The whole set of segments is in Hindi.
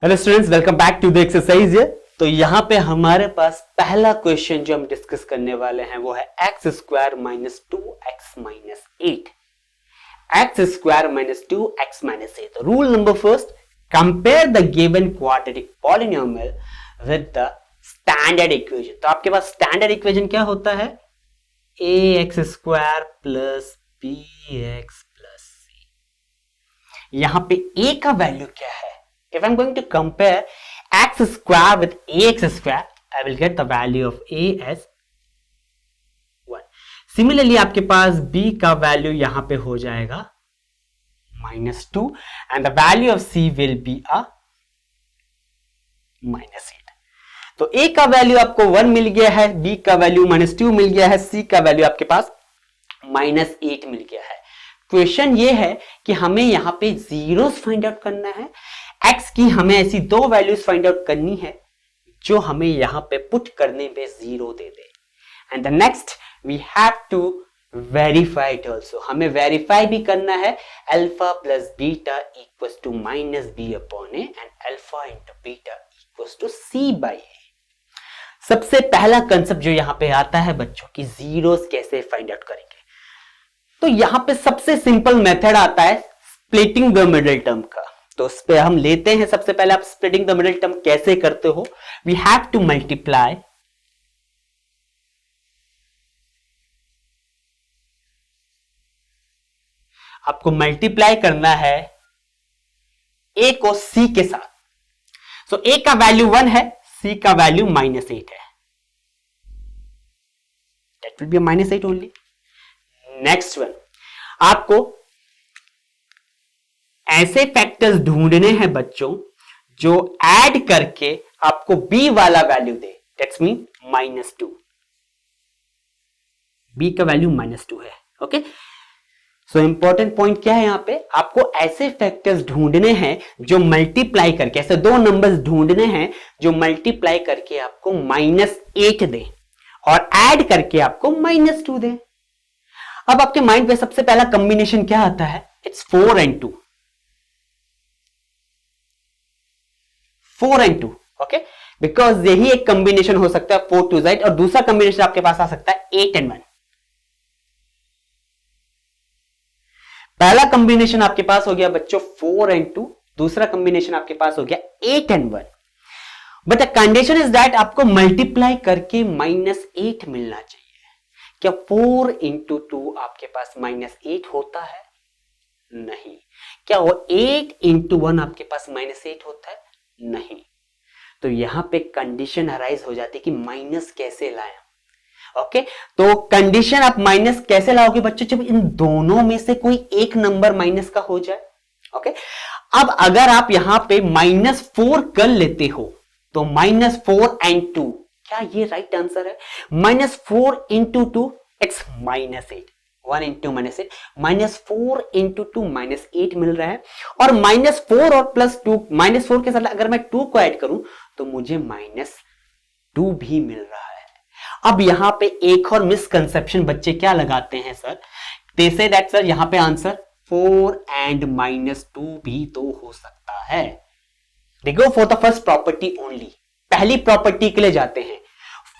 Hello students, welcome back to the exercise. तो यहाँ पे हमारे पास पहला क्वेश्चन जो हम डिस्कस करने वाले हैं वो है x square minus 2x minus 8। X square minus 2x minus 8। Rule number first, compare the given quadratic polynomial with the standard equation. तो आपके पास स्टैंडर्ड इक्वेशन क्या होता है? ax square plus bx plus c। यहाँ पे a का वैल्यू क्या है? If I'm going to compare x square with ax square, I will get the value of a as 1. Similarly, आपके पास b का वैल्यू यहां पे हो जाएगा -2 and the value of c will be a -8. तो a का वैल्यू आपको 1 मिल गया है, b का वैल्यू -2 मिल गया है, c का वैल्यू आपके पास -8 मिल गया है। क्वेश्चन ये है कि हमें यहां पे जीरोस फाइंड आउट करना है। x की हमें ऐसी दो वैल्यूज फाइंड आउट करनी है जो हमें यहां पे पुट करने पे जीरो दे दे। And the next we have to verify it also. हमें वेरीफाई भी करना है alpha plus beta equals to minus B upon A and alpha into beta equals to C by A. सबसे पहला कंसेप्ट जो यहां पे आता है बच्चों की, जीरोस कैसे फाइंड आउट करेंगे। तो यहां पे सबसे सिंपल मेथड आता है स्प्लिटिंग द मिडिल टर्म का। तो उस पे हम लेते हैं। सबसे पहले आप स्प्लिटिंग द मिडिल टर्म कैसे करते हो? वी हैव टू मल्टीप्लाई आपको मल्टीप्लाई करना है a को c के साथ। सो a का वैल्यू 1 है, c का वैल्यू -8 है। That will be -8 only. Next one, आपको ऐसे फैक्टर्स ढूंढने हैं बच्चों जो ऐड करके आपको b वाला value they. That's mean -2। b का वैल्यू -2 है। ओके, सो इंपॉर्टेंट पॉइंट क्या है यहां पे? आपको ऐसे फैक्टर्स ढूंढने हैं जो मल्टीप्लाई करके, ऐसे दो नंबर्स ढूंढने हैं जो मल्टीप्लाई करके आपको -8 दे और ऐड करके आपको -2 दे। अब आपके माइंड पे सबसे पहला कॉम्बिनेशन क्या आता है? It's 4 and 2। 4 and 2, okay, because यही एक कॉम्बिनेशन हो सकता है 4 to z, और दूसरा कॉम्बिनेशन आपके पास आ सकता है 8 and 1। पहला कॉम्बिनेशन आपके पास हो गया बच्चों 4 and 2, दूसरा कॉम्बिनेशन आपके पास हो गया 8 and 1। But the condition is that आपको मल्टीप्लाई करके -8 मिलना चाहिए। क्या 4 into 2 आपके पास -8 होता है? नहीं। क्या वो 8 into 1 आपके पास -8 होता है? नहीं। तो यहां पे कंडीशन अराइज हो जाती है कि माइनस कैसे लाएं। ओके, तो कंडीशन आप माइनस कैसे लाओगे बच्चों? जब इन दोनों में से कोई एक नंबर माइनस का हो जाए। ओके, अब अगर आप यहां पे -4 कर लेते हो तो -4 and 2, क्या ये राइट आंसर है? -4 into 2 x -8, 1 into -8, -4 into 2 -8 मिल रहा है। और -4 और +2, -4 के साथ अगर मैं 2 को ऐड करूं तो मुझे -2 भी मिल रहा है। अब यहां पे एक और मिसकंसेप्शन बच्चे क्या लगाते हैं sir? They say that sir यहां पे आंसर 4 and -2 भी तो हो सकता है। They go for the first property only, पहली प्रॉपर्टी के लिए जाते हैं।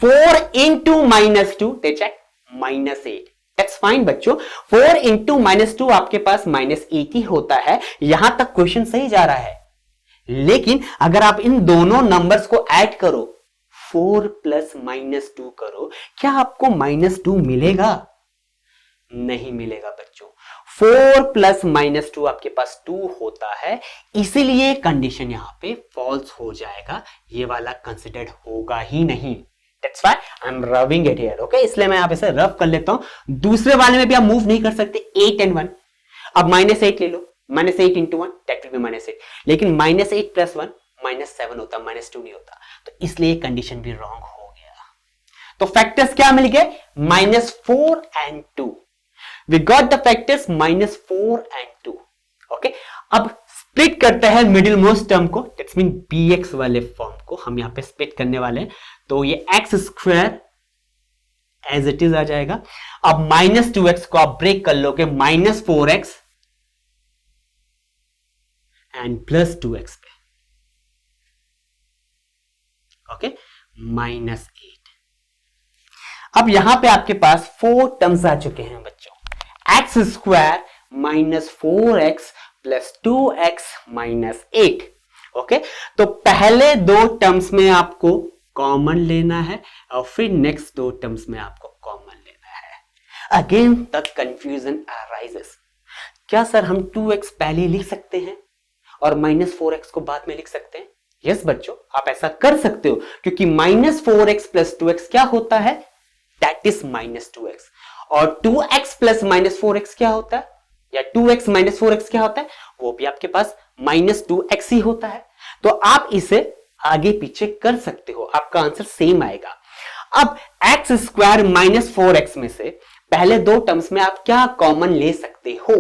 4 into -2 दे चेक -8। दैट्स फाइन बच्चों, 4 into -2 आपके पास -8 ही होता है। यहां तक क्वेश्चन सही जा रहा है। लेकिन अगर आप इन दोनों नंबर्स को ऐड करो, 4 प्लस -2 करो, क्या आपको -2 मिलेगा? नहीं मिलेगा बच्चों। 4 प्लस -2 आपके पास 2 होता है, इसीलिए कंडीशन यहां पे फॉल्स हो जाएगा। ये वाला कंसिडर्ड होगा ही नहीं। That's why I'm rubbing it here, okay? इसलिए मैं यहां पे से रब कर लेता हूं। दूसरे वाले में भी आप मूव नहीं कर सकते, 8 and 1। अब -8 ले लो, -8 into 1 that will be -8, लेकिन -8 plus 1 -7 होता, -2 नहीं होता। तो इसलिए कंडीशन भी रॉन्ग हो गया। तो फैक्टर्स क्या मिल गए? -4 and 2। We got the factors -4 and 2, okay? अब स्प्लिट करते हैं मिडिल मोस्ट टर्म को, दैट्स मीन bx वाले फॉर्म को हम यहां पे स्प्लिट करने वाले हैं। तो ये x square as it is आ जाएगा। अब -2x को आप ब्रेक कर लोगे -4x एंड +2x पे। ओके, -8। अब यहां पे आपके पास 4 टर्म्स आ चुके हैं बच्चों, x square -4x plus 2x -8। Okay, तो पहले 2 टर्म्स में आपको कॉमन लेना है और फिर नेक्स्ट 2 टर्म्स में आपको कॉमन लेना है। अगेन द कंफ्यूजन अराइजेस, क्या सर हम 2x पहले लिख सकते हैं और -4x को बाद में लिख सकते हैं? यस बच्चों, आप ऐसा कर सकते हो, क्योंकि -4x प्लस 2x क्या होता है? That is -2x। और 2x प्लस -4x क्या होता है, या 2x -4x क्या होता है? वो भी आपके पास -2x ही होता है। तो आप इसे आगे पीछे कर सकते हो, आपका आंसर सेम आएगा। अब एक्स स्क्वायर -4x में से पहले 2 टर्म्स में आप क्या कॉमन ले सकते हो?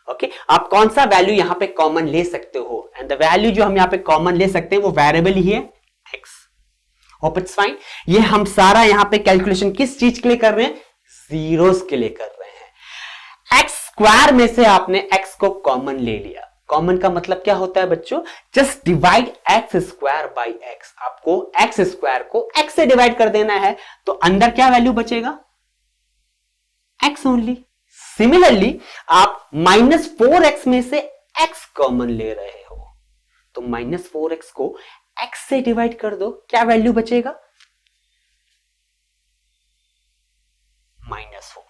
ओके, आप कौन सा वैल्यू यहां पे कॉमन ले सकते हो? एंड द वैल्यू जो हम यहां पे कॉमन ले सकते हैं वो वेरिएबल ही है x। Hope it's fine. ये हम सारा यहां पे कैलकुलेशन किस चीज के लिए कर रहे हैं? जीरोस के लिए कर रहे हैं। एक्स स्क्वायर में से आपने x को कॉमन ले लिया। कॉमन का मतलब क्या होता है बच्चों? Just divide x square by x. आपको एक्स स्क्वायर को x से डिवाइड कर देना है, तो अंदर क्या वैल्यू बचेगा? x only. सिमिलरली आप -4x में से x कॉमन ले रहे हो, तो -4x को x से डिवाइड कर दो, क्या वैल्यू बचेगा? -4।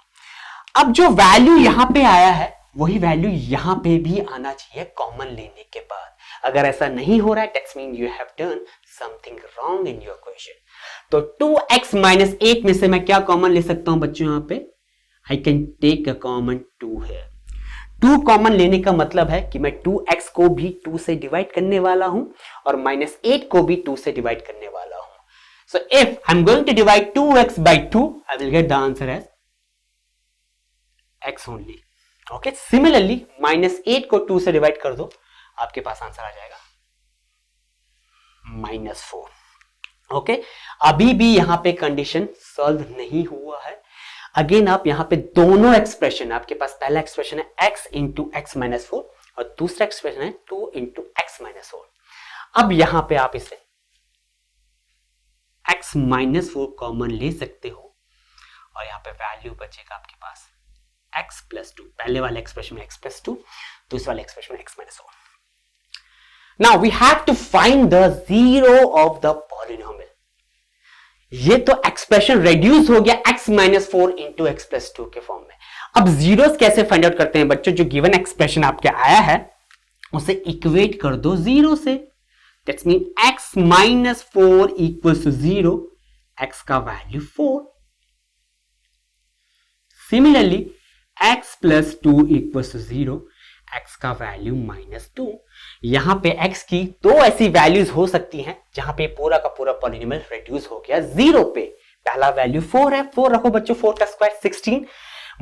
अब जो वैल्यू यहां पे आया है वही वैल्यू यहां पे भी आना चाहिए कॉमन लेने के बाद। अगर ऐसा नहीं हो रहा है, that's mean you have done something wrong in your question. तो 2x - 8 में से मैं क्या कॉमन ले सकता हूं बच्चों? यहां पे I can take a common 2 है। 2 कॉमन लेने का मतलब है कि मैं 2x को भी 2 से डिवाइड करने वाला हूं और -8 को भी 2 से डिवाइड करने वाला हूं। So if I'm going to divide 2x by 2, I will get the answer as x only. Okay, similarly -8 को 2 से डिवाइड कर दो, आपके पास आंसर आ जाएगा -4। ओके, अभी भी यहां पे कंडीशन सॉल्व नहीं हुआ है। अगेन आप यहां पे दोनों एक्सप्रेशन, आपके पास पहला एक्सप्रेशन है x इंटू x - 4 और दूसरा एक्सप्रेशन है 2 इंटू x - 4। अब यहां पे आप इसे x - 4 कॉमन ले सकते हो और यहां पे वैल्यू बचेगा आपके पास x प्लस 2। पहले वाले एक्सप्रेशन में x प्लस 2, दूसरे वाले एक्सप्रेशन में x - 4। Now we have to find the zero of the polynomial. ये तो एक्सप्रेशन रेड्यूस हो गया x - 4 इंटू x प्लस 2 के फॉर्म में। अब जीरोस कैसे फाइंड आउट करते हैं बच्चों? जो गिवन एक्सप्रेशन आपके आया है उसे इक्वेट कर दो जीरो से। That's mean x - 4 equals to 0, x का value 4। Similarly x plus 2 equals to 0, x का वैल्यू -2। यहां पे x की 2 ऐसी वैल्यूज हो सकती हैं जहां पे पूरा का पूरा पॉलिनोमियल रेड्यूस हो गया 0 पे। पहला वैल्यू 4 है, 4 रखो बच्चों, 4 का square 16,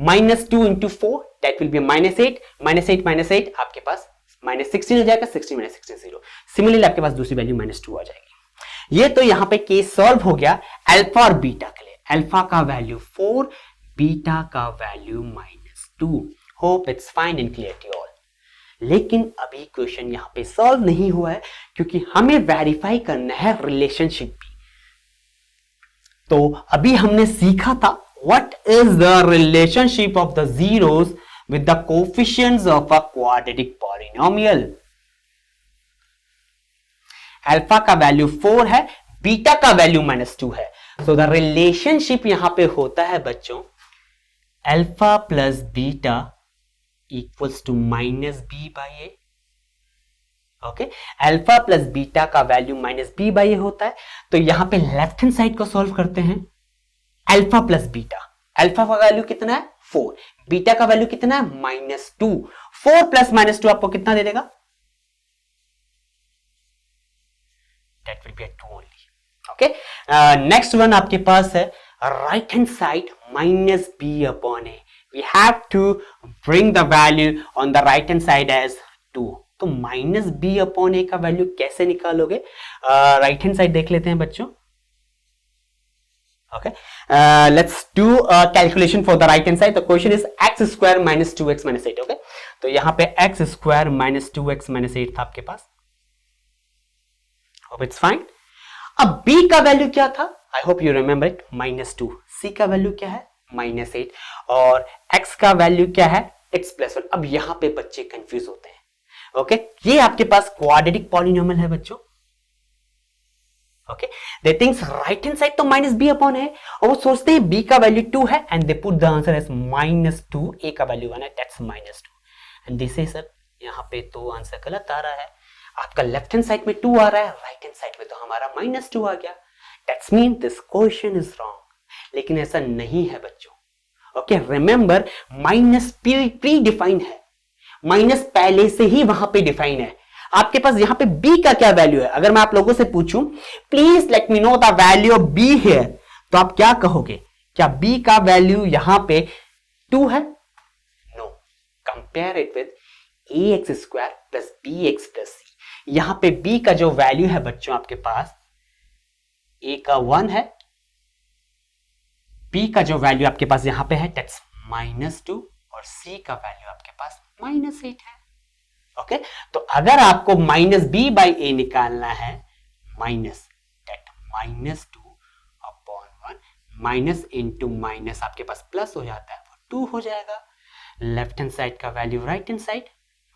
-2 into 4 that will be -8, -8 आपके पास -16 हो जाएगा, 16 - 16 0। सिमिलरली आपके पास दूसरी वैल्यू -2 आ जाएगी। ये तो यहां पे केस सॉल्व हो गया अल्फा और बीटा के लिए। अल्फा का वैल्यू 4, बीटा का value -2। Hope it's fine and clear to all. लेकिन अभी क्वेश्चन यहां पे सॉल्व नहीं हुआ है क्योंकि हमें वेरीफाई करना है रिलेशनशिप भी। तो अभी हमने सीखा था what is the relationship of the zeros with the coefficients of a quadratic polynomial. Alpha का वैल्यू 4 है, बीटा का वैल्यू -2 है। सो द रिलेशनशिप यहां पे होता है बच्चों alpha plus beta equals to -b/a। Okay, alpha plus beta का वैल्यू -b/a होता है। तो यहां पे लेफ्ट हैंड साइड को सॉल्व करते हैं। अल्फा प्लस बीटा, अल्फा का वैल्यू कितना है 4, बीटा का वैल्यू कितना है -2। 4 प्लस -2 आपको कितना दे देगा? That will B 2 only. Okay, next one आपके पास है right hand side -b/a। We have to bring the value on the right hand side as 2। तो -b/a का वैल्यू कैसे निकालोगे? राइट हैंड साइड देख लेते हैं बच्चों। Okay, let's do calculation for the right hand side. The question is x square -2x - 8। Okay, तो यहां पे x स्क्वायर -2x - 8 था आपके पास। Hope it's fine. अब b का वैल्यू क्या था, I hope you remember it, -2। c का वैल्यू क्या है, -8, और x का वैल्यू क्या है, x+1। अब यहां पे बच्चे कंफ्यूज होते हैं। ओके, ये आपके पास क्वाड्रेटिक पॉलिनोमियल है बच्चों। ओके, दे थिंक्स राइट हैंड साइड तो -b/a है, और वो सोचते हैं b का वैल्यू 2 है, and they put the answer as -2, a का वैल्यू 1 है, that's -2, and this is sir, यहां पे तो आंसर गलत आ रहा है। आपका लेफ्ट हैंड साइड में 2 आ रहा है, राइट हैंड साइड में तो हमारा -2 आ गया, that's mean this question is wrong. लेकिन ऐसा नहीं है बच्चों। Okay, remember minus pre define है, माइनस पहले से ही वहां पे डिफाइन है। आपके पास यहां पे b का क्या वैल्यू है, अगर मैं आप लोगों से पूछूं please let me know the value of b here, तो आप क्या कहोगे, क्या b का वैल्यू यहां पे 2 है? No, compare it with ax² plus bx plus c। यहां पे b का जो वैल्यू है बच्चों आपके पास, a का 1 है, b का जो वैल्यू आपके पास यहां पे है दैट्स -2, और c का वैल्यू आपके पास -8 है। ओके, तो अगर आपको -b/a निकालना है, minus that -2/1, minus into minus आपके पास प्लस हो जाता है, 2 हो जाएगा। लेफ्ट हैंड साइड का value right hand side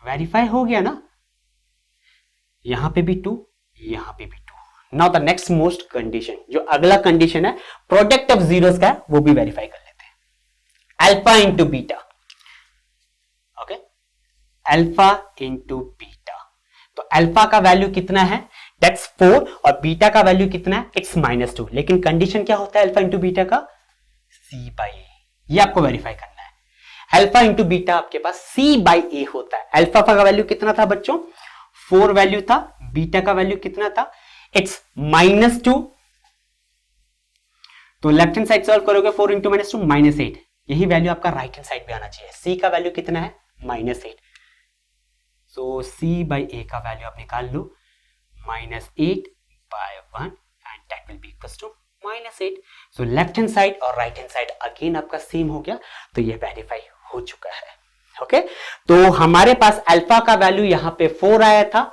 verify हो गया ना, यहां पे भी 2, यहां पे भी 2। Now the next most condition, जो अगला कंडीशन है प्रोडक्ट ऑफ जीरोस का, वो भी वेरीफाई कर लेते हैं। Alpha into beta, okay, alpha into beta, तो अल्फा का वैल्यू कितना है, दैट्स 4, और बीटा का वैल्यू कितना है, इट्स -2। लेकिन कंडीशन क्या होता है अल्फा इंटू बीटा का, c/a, ये आपको वेरीफाई करना है। अल्फा इंटू बीटा आपके पास c/a होता है। अल्फा का वैल्यू कितना था बच्चों, 4 वैल्यू था, बीटा का वैल्यू कितना था, इट्स -2, तो लेफ्ट हैंड साइड सॉल्व करोगे 4 इंटू -2 -8, यही वैल्यू आपका राइट हैंड साइड पे आना चाहिए। c का वैल्यू कितना है, -8, सो c/a का वैल्यू आप निकाल लो, -8/1, and that will be equals to -8। So left hand side और राइट हैंड साइड अगेन आपका सेम हो गया, तो ये वेरीफाई हो चुका है। ओके, तो हमारे पास अल्फा का वैल्यू यहां पे 4 आया था,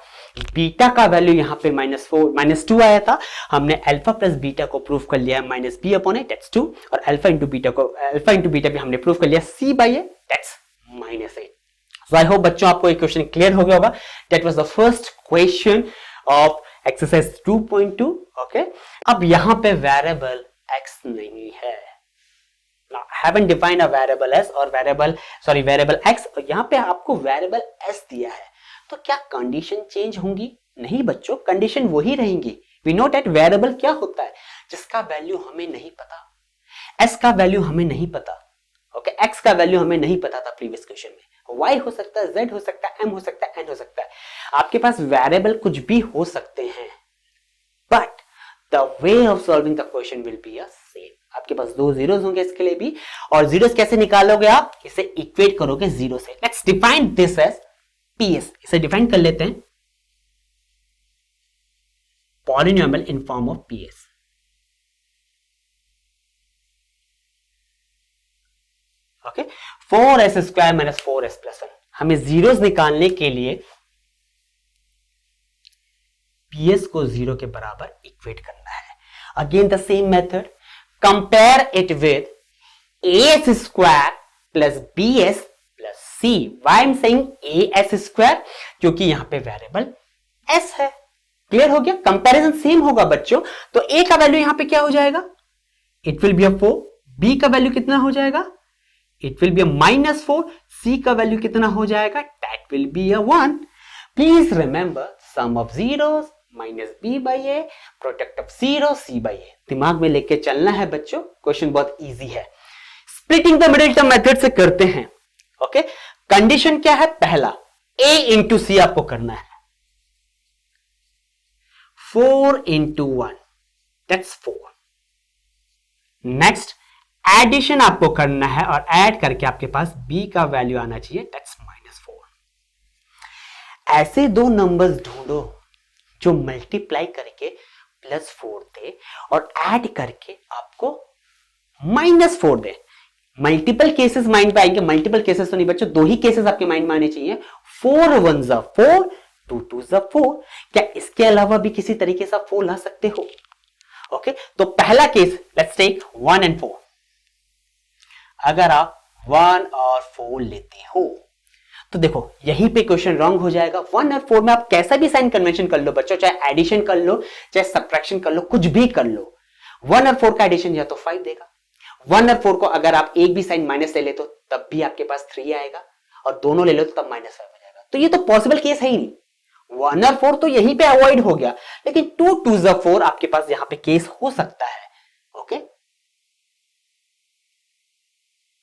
बीटा का वैल्यू यहां पे -2 आया था। हमने अल्फा प्लस बीटा को प्रूव कर लिया -b/a दैट्स 2, और अल्फा इंटू बीटा भी हमने प्रूव कर लिया c/a that's -8। So I hope बच्चों आपको ये क्वेश्चन क्लियर हो गया होगा। That was the first question of exercise 2.2. Okay? अब यहां पे वेरिएबल x नहीं है। Now, haven't defined a variable s और वेरिएबल x, और यहां पे आपको वेरिएबल s दिया है, तो क्या कंडीशन चेंज होंगी? नहीं बच्चों, कंडीशन वही रहेंगी। We know that वेरिएबल क्या होता है, जिसका वैल्यू हमें नहीं पता, s का वैल्यू हमें नहीं पता, ओके, x का वैल्यू हमें नहीं पता था प्रीवियस क्वेश्चन में, y हो सकता है, z हो सकता है, m हो सकता है, n हो सकता है। आपके पास वेरिएबल कुछ भी हो सकते हैं, but the way of solving the question will be same. आपके पास 2 जीरोस होंगे इसके लिए भी, और जीरोस कैसे निकालोगे आप, इसे इक्वेट करोगे 0 से। Let's define this as ps, इसे डिफाइन कर लेते हैं, polynomial in form of ps। Okay, 4s² - 4s+1, हमें जीरोस निकालने के लिए ps को 0 के बराबर इक्वेट करना है। Again the same method, compare it with as² plus bs plus c। Why I am saying as², क्योंकि यहां पे वेरिएबल s है। क्लियर हो गया, कंपैरिजन सेम होगा बच्चों। तो a का वैल्यू यहां पे क्या हो जाएगा, इट विल बी 4, b का वैल्यू कितना हो जाएगा, इट विल बी -4, c का वैल्यू कितना हो जाएगा, that will be 1। Please remember sum of zeros -b/a, product of 0 c/a, दिमाग में लेके चलना है बच्चों। क्वेश्चन बहुत इजी है। Splitting the middle term method से करते हैं। ओके, कंडीशन क्या है, पहला a इंटू c आपको करना है, 4 इंटू 1 दैट्स 4। नेक्स्ट एडिशन आपको करना है, और ऐड करके आपके पास b का वैल्यू आना चाहिए, दैट्स -4। ऐसे 2 नंबर्स ढूंढो जो मल्टीप्लाई करके +4 दे और ऐड करके आपको -4 दे। मल्टीपल केसेस माइंड पे आएंगे, मल्टीपल केसेस तो नहीं बच्चों, 2 ही केसेस आपके माइंड में आने चाहिए। 4 1 ज़ा 4, 2 2 ज़ा 4। क्या इसके अलावा भी किसी तरीके से 4 ला सकते हो? ओके, तो पहला केस लेट्स टेक 1 and 4। अगर आप 1 और 4 लेते हो तो देखो यहीं पे क्वेश्चन रॉन्ग हो जाएगा। 1 और 4 में आप कैसा भी साइन कन्वेंशन कर लो बच्चों, चाहे एडिशन कर लो चाहे सब्ट्रैक्शन कर लो, कुछ भी कर लो, 1 और 4 का एडिशन या तो 5 देगा। 1 और 4 को अगर आप एक भी साइन माइनस ले तो तब भी आपके पास 3 आएगा, और दोनों ले लो तो तब -5 हो जाएगा। तो ये तो पॉसिबल केस है ही नहीं। 1 और 4 तो यहीं पे अवॉइड हो गया, लेकिन 2 2 4 आपके पास यहां पे केस हो सकता है। ओके,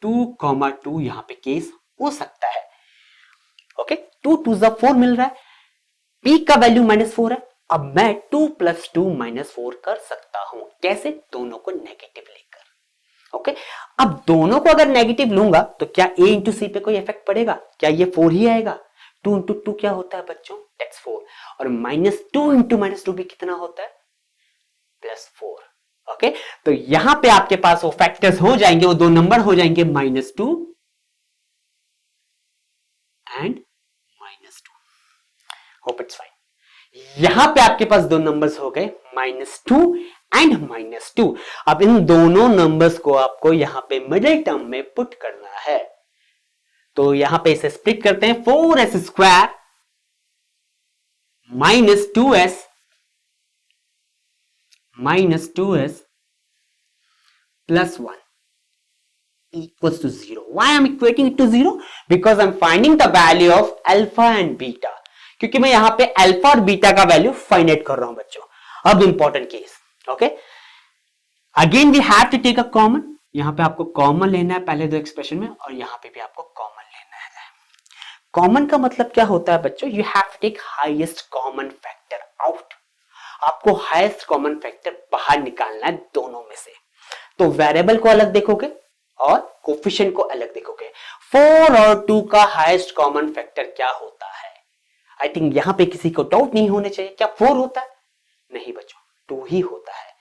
2,2 यहां पे केस हो सकता है। ओके, 2 2 4 मिल रहा है, p का वैल्यू -4 है। अब मैं 2 + 2 -4 कर सकता हूं, कैसे? दोनों को नेगेटिव लेकर। ओके, अब दोनों को अगर नेगेटिव लूंगा तो क्या a इंटू सी पे कोई इफेक्ट पड़ेगा? क्या ये 4 ही आएगा? 2 इंटू 2 क्या होता है बच्चों? दैट्स 4, और -2 इंटू -2 भी कितना होता है? +4। ओके, तो यहां पे आपके पास वो फैक्टर्स हो जाएंगे, वो दो नंबर हो जाएंगे -2 एंड -2। Hope it's fine. यहां पे आपके पास दो नंबर्स हो गए -2 एंड -2। अब इन दोनों नंबर्स को आपको यहां पे मिडिल टर्म में पुट करना है, तो यहां पे इसे स्प्लिट करते हैं। 4s square -2s plus 1 equals to 0. Why I'm equating it to 0? Because I'm finding the value of alpha and beta. क्योंकि मैं यहां पे अल्फा और बीटा का वैल्यू फाइंड आउट कर रहा हूं बच्चों। अब important case, okay, again we have to take a common. यहां पे आपको कॉमन लेना है पहले दो एक्सप्रेशन में, और यहां पे भी आपको कॉमन लेना है। कॉमन का मतलब क्या होता है बच्चों? You have to take highest common factor out. आपको हाईएस्ट कॉमन फैक्टर बाहर निकालना है दोनों में से। तो वेरिएबल को अलग देखोगे और कोफिशिएंट को अलग देखोगे। 4 और 2 का हाईएस्ट कॉमन फैक्टर क्या होता है? आई थिंक यहां पे किसी को डाउट नहीं होने चाहिए। क्या 4 होता है? नहीं बच्चों, 2 ही होता है।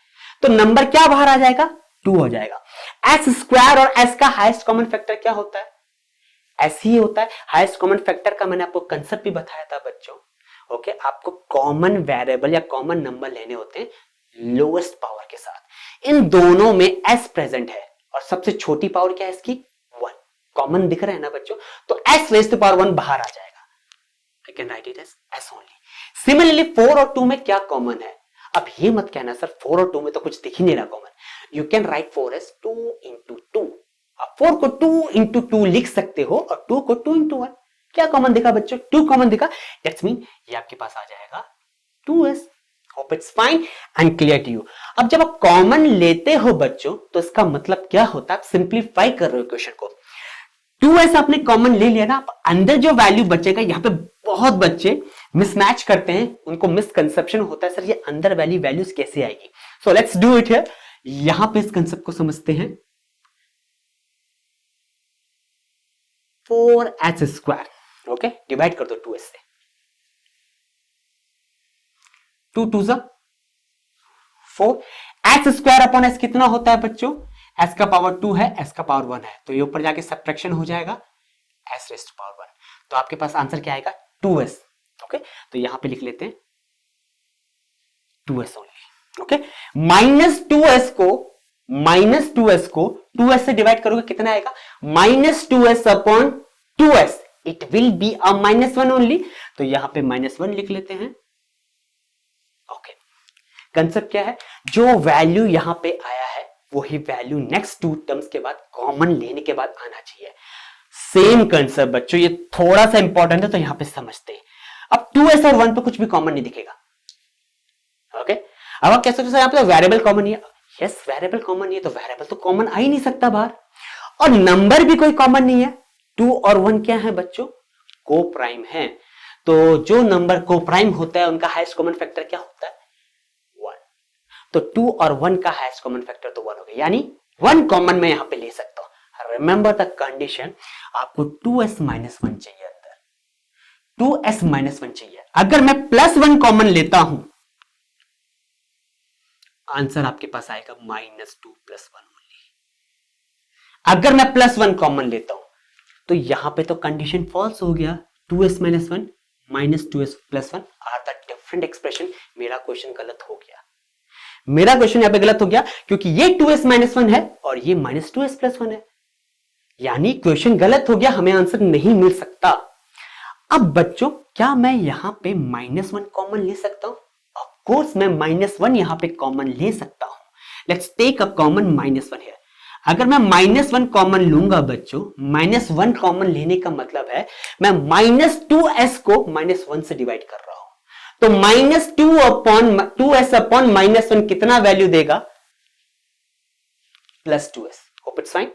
तो नंबर क्या बाहर आ जाएगा? 2 हो जाएगा। एस स्क्वायर और एस का हाईएस्ट कॉमन फैक्टर क्या होता है? एस ही होता है। हाईएस्ट कॉमन फैक्टर का मैंने आपको कंसेप्ट भी बताया था बच्चों। ओके, आपको कॉमन वेरिएबल या कॉमन नंबर लेने होते हैं लोएस्ट पावर के साथ। इन दोनों में एस प्रेजेंट है, और सबसे छोटी पावर क्या है इसकी? 1। कॉमन दिख रहा है ना बच्चों? तो s रेज़ टू पावर 1 बाहर आ जाएगा। I can write it as s only. Similarly 4 और 2 में क्या कॉमन है? अब ये मत कहना सर 4 और 2 में तो कुछ दिख ही नहीं रहा common. You can write 4 as 2 into 2। आप 4 को 2 इंटू 2 लिख सकते हो, और 2 को 2 इंटू 1। क्या कॉमन दिखा बच्चों? 2 कॉमन दिखा। दैट्स मीन ये आपके पास आ जाएगा 2s। Hope it's fine and clear to you. अब जब आप कॉमन लेते हो बच्चों, तो इसका मतलब क्या होता है? आप सिंप्लीफाई कर रहे हो क्वेश्चन को। 2s आपने कॉमन ले लिया ना, आप अंदर जो वैल्यू बचेगा, यहां पे बहुत बच्चे मिसमैच करते हैं, उनको मिसकंसेप्शन होता है सर ये अंदर वाली वैल्यूज कैसे आएगी। So let's do it here. यहां पे इस कंसेप्ट को समझते हैं। 4s स्क्वायर, ओके, डिवाइड कर दो 2s से। 2 2 4। एस स्क्वायर अपॉन एस कितना होता है बच्चों? एस का पावर 2 है, एस का पावर 1 है, तो ये ऊपर जाके सब्ट्रैक्शन हो जाएगा एस रेज़ टू पावर 1। तो आपके पास आंसर क्या आएगा? 2s। ओके, तो यहां पे लिख लेते हैं 2s ओनली। ओके, -2s को 2s से डिवाइड करोगे कितना आएगा? -2s upon 2s। It will be a -1 only, तो यहां पे -1 लिख लेते हैं। ओके, कंसेप्ट क्या है? जो वैल्यू यहां पे आया है वही वैल्यू नेक्स्ट 2 टर्म्स के बाद कॉमन लेने के बाद आना चाहिए। सेम कंसेप्ट बच्चों, ये थोड़ा सा इंपॉर्टेंट है तो यहां पे समझते हैं। अब 2s और 1 पे कुछ भी कॉमन नहीं दिखेगा। ओके, अब आप कह सकते हो यहां पे वेरिएबल कॉमन नहीं है। यस, वेरिएबल कॉमन नहीं है तो वेरिएबल तो कॉमन आ ही नहीं सकता बाहर, और नंबर भी कोई कॉमन नहीं है। 2 और 1 क्या है बच्चों? को प्राइम है। तो जो नंबर को प्राइम होता है उनका हाईएस्ट कॉमन फैक्टर क्या होता है? 1। तो 2 और 1 का हाईएस्ट कॉमन फैक्टर तो 1 हो गया, यानी 1 कॉमन मैं यहां पे ले सकता हूं। रिमेंबर द कंडीशन, आपको 2s - 1 चाहिए अंदर, 2s - 1 चाहिए। अगर मैं +1 कॉमन लेता हूं, आंसर आपके पास आएगा -2 + 1 ओनली। अगर मैं +1 कॉमन लेता हूं तो यहां पे तो कंडीशन फॉल्स हो गया। 2s - 1 -2s + 1 are the different expression. मेरा क्वेश्चन गलत हो गया। मेरा क्वेश्चन यहां पे गलत हो गया क्योंकि ये 2s माइनस वन है और ये माइनस 2s प्लस वन है, यानी क्वेश्चन गलत हो गया, हमें आंसर नहीं मिल सकता। अब बच्चों क्या मैं यहां पे माइनस वन कॉमन ले सकता हूं? ऑफ कोर्स मैं माइनस वन यहां पे कॉमन ले सकता हूं। Let's take a common minus one here. अगर मैं माइनस वन कॉमन लूंगा बच्चों, माइनस वन कॉमन लेने का मतलब है मैं माइनस टू एस को माइनस वन से डिवाइड कर रहा हूं, तो minus two S upon minus one कितना वैल्यू देगा? Plus two S. Hope it's fine.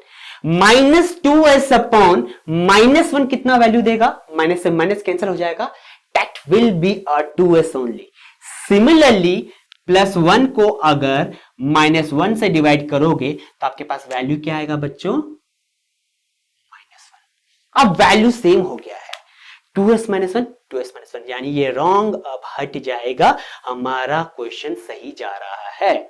Minus two S upon minus one कितना वैल्यू देगा? माइनस से माइनस कैंसिल हो जाएगा, that will be a two S only. Similarly plus one को अगर माइनस वन से डिवाइड करोगे तो आपके पास वैल्यू क्या आएगा बच्चों? Minus one. अब वैल्यू सेम हो गया है, 2s minus one, 2s minus one, यानी ये रॉन्ग अब हट जाएगा, हमारा क्वेश्चन सही जा रहा है।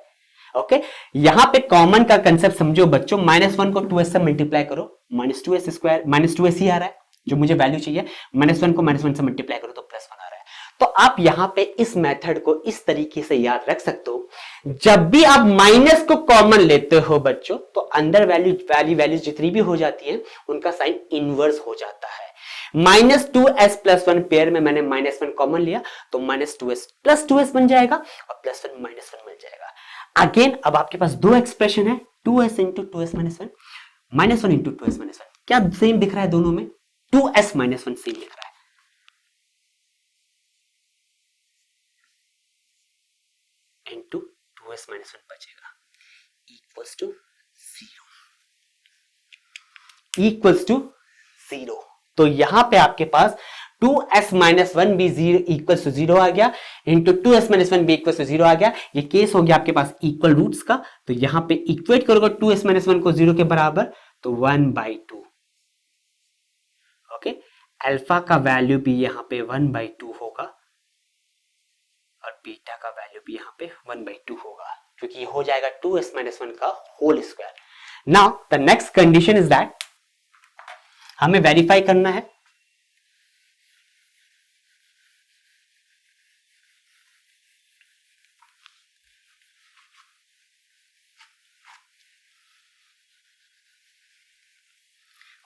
ओके यहां पे कॉमन का कंसेप्ट समझो बच्चों, माइनस वन को 2s से मल्टीप्लाई करो, minus 2s square, minus 2s ही आ रहा है जो मुझे वैल्यू चाहिए, माइनस वन को माइनस वन से मल्टीप्लाई करो तो प्लस वन आ रहा है। तो आप यहां पे इस मेथड को इस तरीके से याद रख सकते हो, जब भी आप माइनस को कॉमन लेते हो बच्चों तो अंदर वैल्यू जितनी भी हो जाती है उनका साइन इनवर्स हो जाता है। Minus two S plus one pair में मैंने माइनस वन कॉमन लिया तो minus two S plus two S बन जाएगा और प्लस वन माइनस वन मिल जाएगा। अगेन अब आपके पास दो एक्सप्रेशन है, two S into two S minus one, minus one into two S minus one, क्या सेम दिख रहा है दोनों में? Two S minus one same दिख रहा है, into two S minus one बचेगा equals to zero, equals to zero. तो यहां पे आपके पास 2s माइनस वन भी जीरो इक्वल्स टू जीरो आ गया, इंटू 2s माइनस वन भी इक्वल्स टू जीरो आ गया। ये केस हो गया आपके पास इक्वल रूट्स का, तो यहां पे इक्वेट करोगे 2s माइनस वन को जीरो के बराबर तो 1/2। ओके अल्फा का वैल्यू भी यहां पे 1/2 होगा और बीटा का वैल्यू भी यहां पे 1/2 होगा, क्योंकि हो जाएगा 2s माइनस वन का whole square. Now the next condition is that हमें वेरीफाई करना है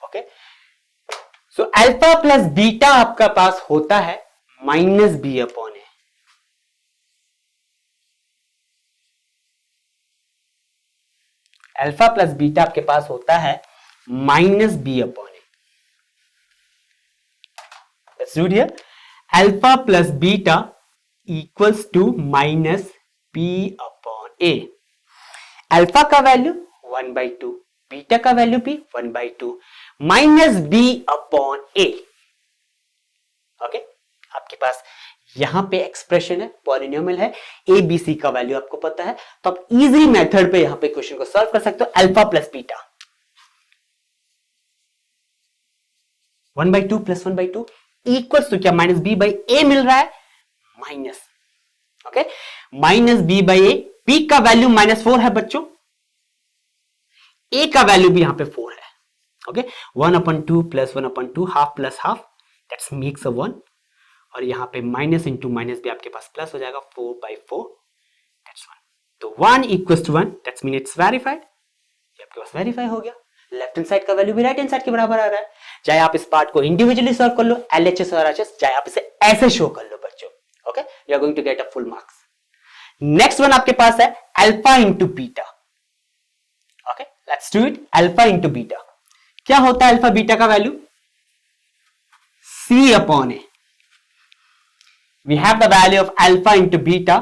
okay so alpha plus beta आपका पास होता है minus B upon A. Alpha plus beta आपके पास होता है minus B upon A. Let's do it here, alpha plus beta equals to minus B upon A. Alpha का वैल्यू 1/2, बीटा का वैल्यू भी 1/2, minus B upon A. Okay आपके पास यहां पे एक्सप्रेशन है, पॉलिनोमियल है, ए बी सी का वैल्यू आपको पता है, तो आप इजी मेथड पे यहां पे क्वेश्चन को सॉल्व कर सकते हो। Alpha plus beta 1/2 plus 1/2 equals to क्या? माइनस बी बाई ए मिल रहा है, minus okay minus B by A. B का वैल्यू -4 है बच्चों, ए का वैल्यू भी यहां पे 4 है। Okay 1/2 plus 1/2 half plus half that's makes a 1, और यहां पे माइनस इंटू माइनस भी आपके पास प्लस हो जाएगा 4/4 दैट्स 1। तो 1 equals to 1 that's mean it's verified, ये आपके पास वेरीफाई हो गया। लेफ्ट हैंड साइड का वैल्यू भी राइट हैंड साइड के बराबर आ रहा है, चाहे आप इस पार्ट को इंडिविजुअली सॉल्व कर लो एलएचएस और आरएचएस, चाहे आप इसे ऐसे शो कर लो बच्चों। Okay you are going to get a full marks. Next one आपके पास है alpha into beta. Okay let's do it, alpha into beta क्या होता है? अल्फा बीटा का value C upon A. We have the value of alpha into beta,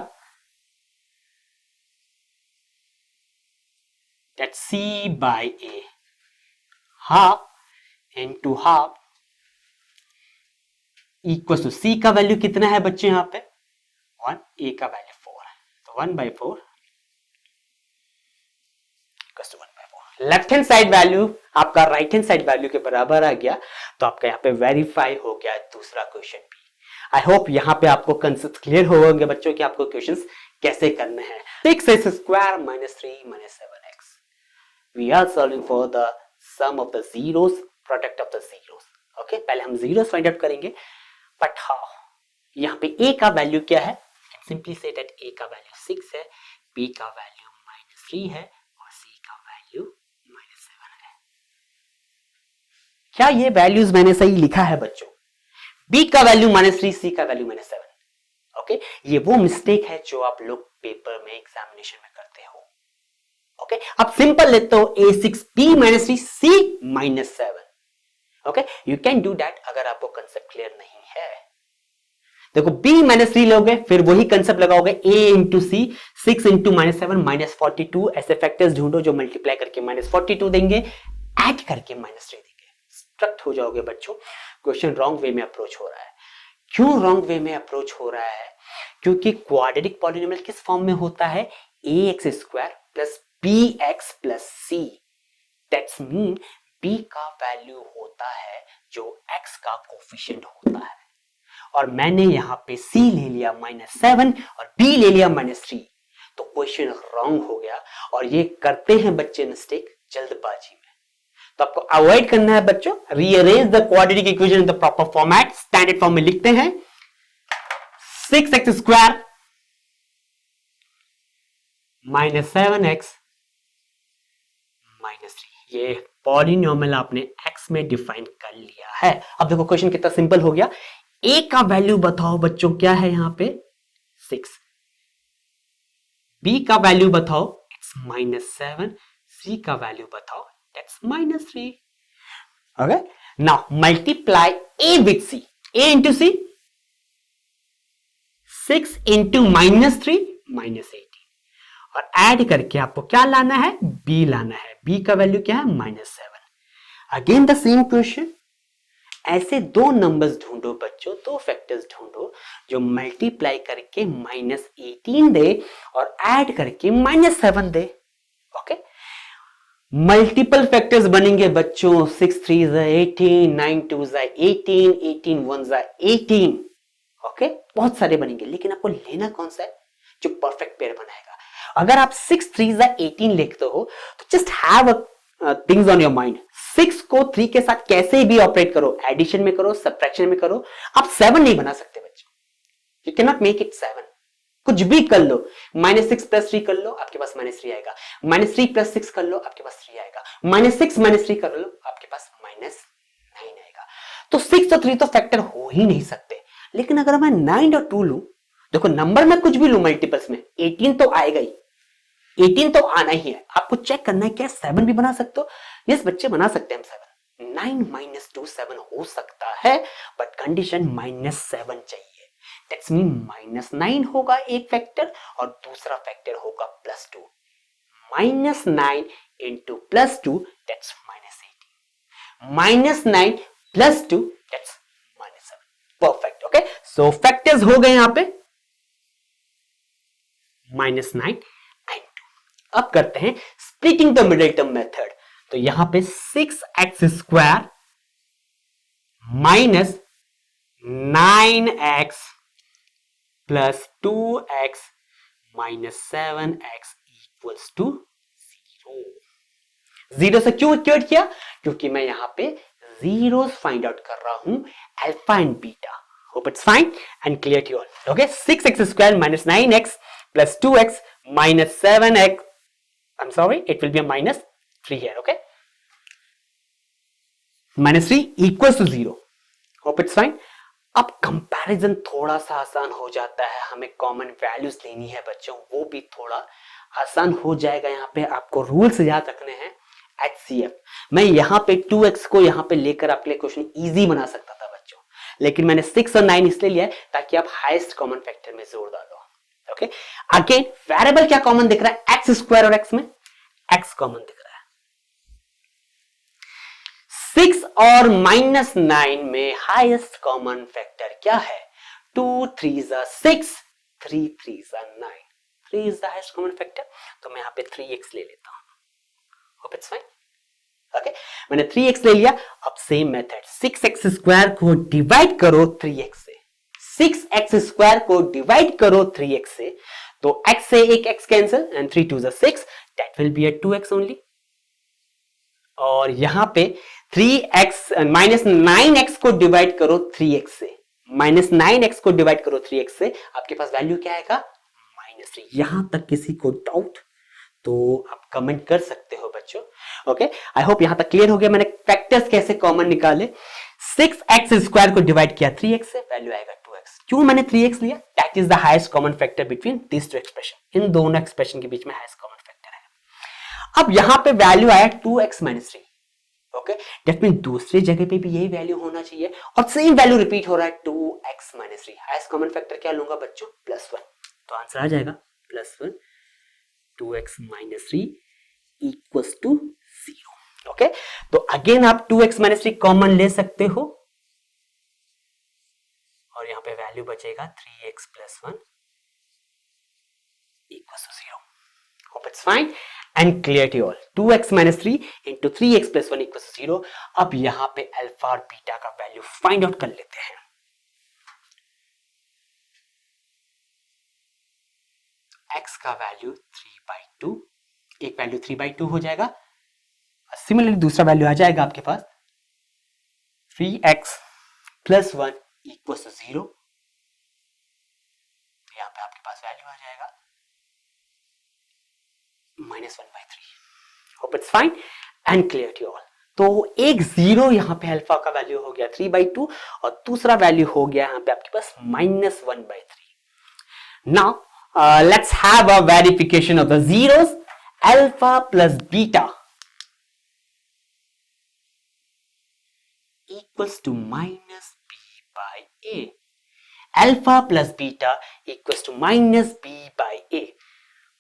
that's C by A, half into half equals to C का वैल्यू कितना है बच्चे यहां पे 1, A का वैल्यू 4 है, तो 1/4 equals to 1/4। Left hand side value आपका राइट हैंड साइड वैल्यू के बराबर आ गया, तो आपका यहाँ पे वेरीफाई हो गया दूसरा क्वेश्चन भी। आई होप यहाँ पे आपको कंसेप्ट क्लियर हो होंगे बच्चों कि आपको क्वेश्चंस कैसे करने हैं। 6x square minus 3 minus 7x, we are solving for the sum of the zeros, product of the zeros. Okay पहले हम जीरोस फाइंड आउट करेंगे, बट हाउ? यहाँ पे a का वैल्यू क्या है? सिंपली से दैट a का वैल्यू 6 है, B का वैल्यू -3 है और C का वैल्यू -7 है। क्या ये वैल्यूज मैंने सही लिखा है बच्चों? B का वैल्यू -3, C का वैल्यू -7। ओके, ये वो मिस्टेक है जो आप लोग पेपर में एग्जामिनेशन में करते हो। ओके, आप सिंपल लेते हो A6 B -3 C -7। Okay, you can do that अगर आपको कंसेप्ट क्लियर नहीं है। देखो B -3 लोगे, फिर वही कंसेप्ट लगाओगे A इंटू सी, 6 इंटू -7 -42। ऐसे फैक्टर्स ढूंढो जो मल्टीप्लाई करके -42 देंगे, ऐड करके -3 देंगे। स्ट्रक्ट हो जाओगे बच्चों। क्वेश्चन रॉन्ग वे में अप्रोच हो रहा है। क्यों रॉन्ग वे में अप्रोच हो रहा है? क्योंकि क्वाड्रेटिक पॉलिनोमियल किस फॉर्म में होता है? ax² plus bx plus c। That's mean b का वैल्यू होता है जो x का कोफिशिएंट होता है, और मैंने यहां पे c ले लिया -7 और b ले लिया -3, तो क्वेश्चन रॉन्ग हो गया। और ये करते हैं बच्चे मिस्टेक जल्दबाजी में। तो आपको अवॉइड करना है बच्चों। Rearrange the quadratic equation in the proper format. Standard form में लिखते हैं 6x² -7x -3। ये पॉलिनोमियल आपने x में डिफाइन कर लिया है। अब देखो क्वेश्चन कितना सिंपल हो गया। a का वैल्यू बताओ बच्चों, क्या है यहां पे? 6। b का वैल्यू बताओ, इट्स -7। c का वैल्यू बताओ, that's -3. Okay, now multiply a with c. a into c, 6 into -3 -18, और ऐड करके आपको क्या लाना है? b लाना है। b का वैल्यू क्या है? -7। Again the same question. ऐसे दो नंबर्स ढूंढो बच्चों, दो फैक्टर्स ढूंढो जो मल्टीप्लाई करके -18 दे और ऐड करके -7 दे। ओके, मल्टीपल फैक्टर्स बनेंगे बच्चों। 6 3 18, 9 2 18, 18 1 18। ओके, बहुत सारे बनेंगे, लेकिन आपको लेना कौन सा है? जो परफेक्ट पेयर बनाएगा। अगर आप 6 3 18 लिखते हो तो just have things on your mind. 6 को 3 के साथ कैसे भी ऑपरेट करो, एडिशन में करो, सब्ट्रैक्शन में करो। आप 7 नहीं बना सकते बच्चों। You can not make it 7। कुछ भी कर लो, -6 + 3 कर लो, आपके पास -3 आएगा। -3 + 6 कर लो, आपके पास 3 आएगा। -6 - 3 कर लो, आपके पास -9 आएगा। तो 6 और 3 तो फैक्टर हो ही नहीं सकते। लेकिन अगर मैं 9 और 2 लूं, देखो नंबर में कुछ भी लूं मल्टीपल्स में, 18 तो आएगा ही। 18 तो आना ही है। आपको चेक करना है क्या 7 भी बना सकते हो? यस बच्चे, बना सकते हैं हम 7। 9 - 2 7 हो सकता है, बट कंडीशन -7 चाहिए। दैट्स मीन -9 होगा एक फैक्टर और दूसरा फैक्टर होगा +2। -9 into +2 that's -18। -9 + 2 that's -7। Perfect. Okay, so factors हो गए यहां पे -9 and 2। अब करते हैं splitting the middle term method. तो यहां पे 6x² - 9x plus 2x minus 7x equals to 0। 0 से क्यों इक्वेट किया? क्योंकि मैं यहां पे जीरोस फाइंड आउट कर रहा हूं, alpha and beta. Hope it's fine and clear to all. Okay, 6x² minus 9x plus 2x minus 7x, I'm sorry, it will be a -3 here. Okay, -3 equals to 0. Hope it's fine. अब कंपैरिजन थोड़ा सा आसान हो जाता है, हमें कॉमन वैल्यूज लेनी है बच्चों, वो भी थोड़ा आसान हो जाएगा। यहाँ पे आपको रूल्स याद रखने हैं। HCF मैं यहाँ पे 2x को यहाँ पे लेकर आपके लिए क्वेश्चन इजी बना सकता था बच्चों, लेकिन मैंने 6 और 9 इसलिए लिया है ताकि आप हाईएस्ट कॉमन फैक्टर में जोर डालो। ओके, अगेन वेरिएबल क्या कॉमन दिख रहा है? x² और x में x कॉमन दिख रहा है। 6 और -9 में हाईएस्ट कॉमन फैक्टर क्या है? 2 3 6, 3 3 9। 3 is the highest common factor, तो मैं यहाँ पे 3x ले लेता हूं। Hope it's fine. ओके, मैंने 3x ले लिया। अब सेम मेथड, 6x² को डिवाइड करो 3x से, 6x² को डिवाइड करो 3x से, तो x से एक x cancel and 3 2 6, that will be a 2x only. और यहां पे 3x -9x को डिवाइड करो 3x से, -9x को डिवाइड करो 3x से, आपके पास वैल्यू क्या आएगा? -3। यहां तक किसी को डाउट तो आप कमेंट कर सकते हो बच्चों। ओके, आई होप यहां तक क्लियर हो गया। मैंने फैक्टर्स कैसे कॉमन निकाले, 6x स्क्वायर को डिवाइड किया 3x से, वैल्यू आएगा 2x। क्यों मैंने 3x लिया? That is the highest common factor between this two expression. इन दोनों एक्सप्रेशन के बीच में हाईएस्ट कॉमन फैक्टर है। अब यहां पे वैल्यू आया 2x - 3। ओके, दैट मीन दूसरी जगह पे भी यही वैल्यू होना चाहिए और सेम वैल्यू रिपीट हो रहा है 2x - 3। हाईएस्ट कॉमन फैक्टर क्या लूंगा बच्चों? +1। तो आंसर आ जाएगा +1, 2x - 3 इक्वल्स टू 0। ओके, तो अगेन आप 2x - 3 कॉमन ले सकते हो और यहां पे वैल्यू बचेगा 3x + 1 equals to 0। Hope it's fine and clear to all. 2x - 3 into 3x + 1 equals to 0। अब यहां पे अल्फा और बीटा का वैल्यू फाइंड आउट कर लेते हैं। x का वैल्यू 3/2, एक वैल्यू 3/2 हो जाएगा। सिमिलरली दूसरा वैल्यू आ जाएगा आपके पास 3x + 1 इक्वल्स टू 0। यहां पे आपके पास वैल्यू आ जाएगा -1/3। Hope it's fine and clear to all. तो एक 0 यहां पे अल्फा का वैल्यू हो गया 3/2 और दूसरा वैल्यू हो गया यहां पे आपके पास -1/3। Now let's have a verification of the zeros. Alpha plus beta equals to -b by a. Alpha plus beta equals to -b by a.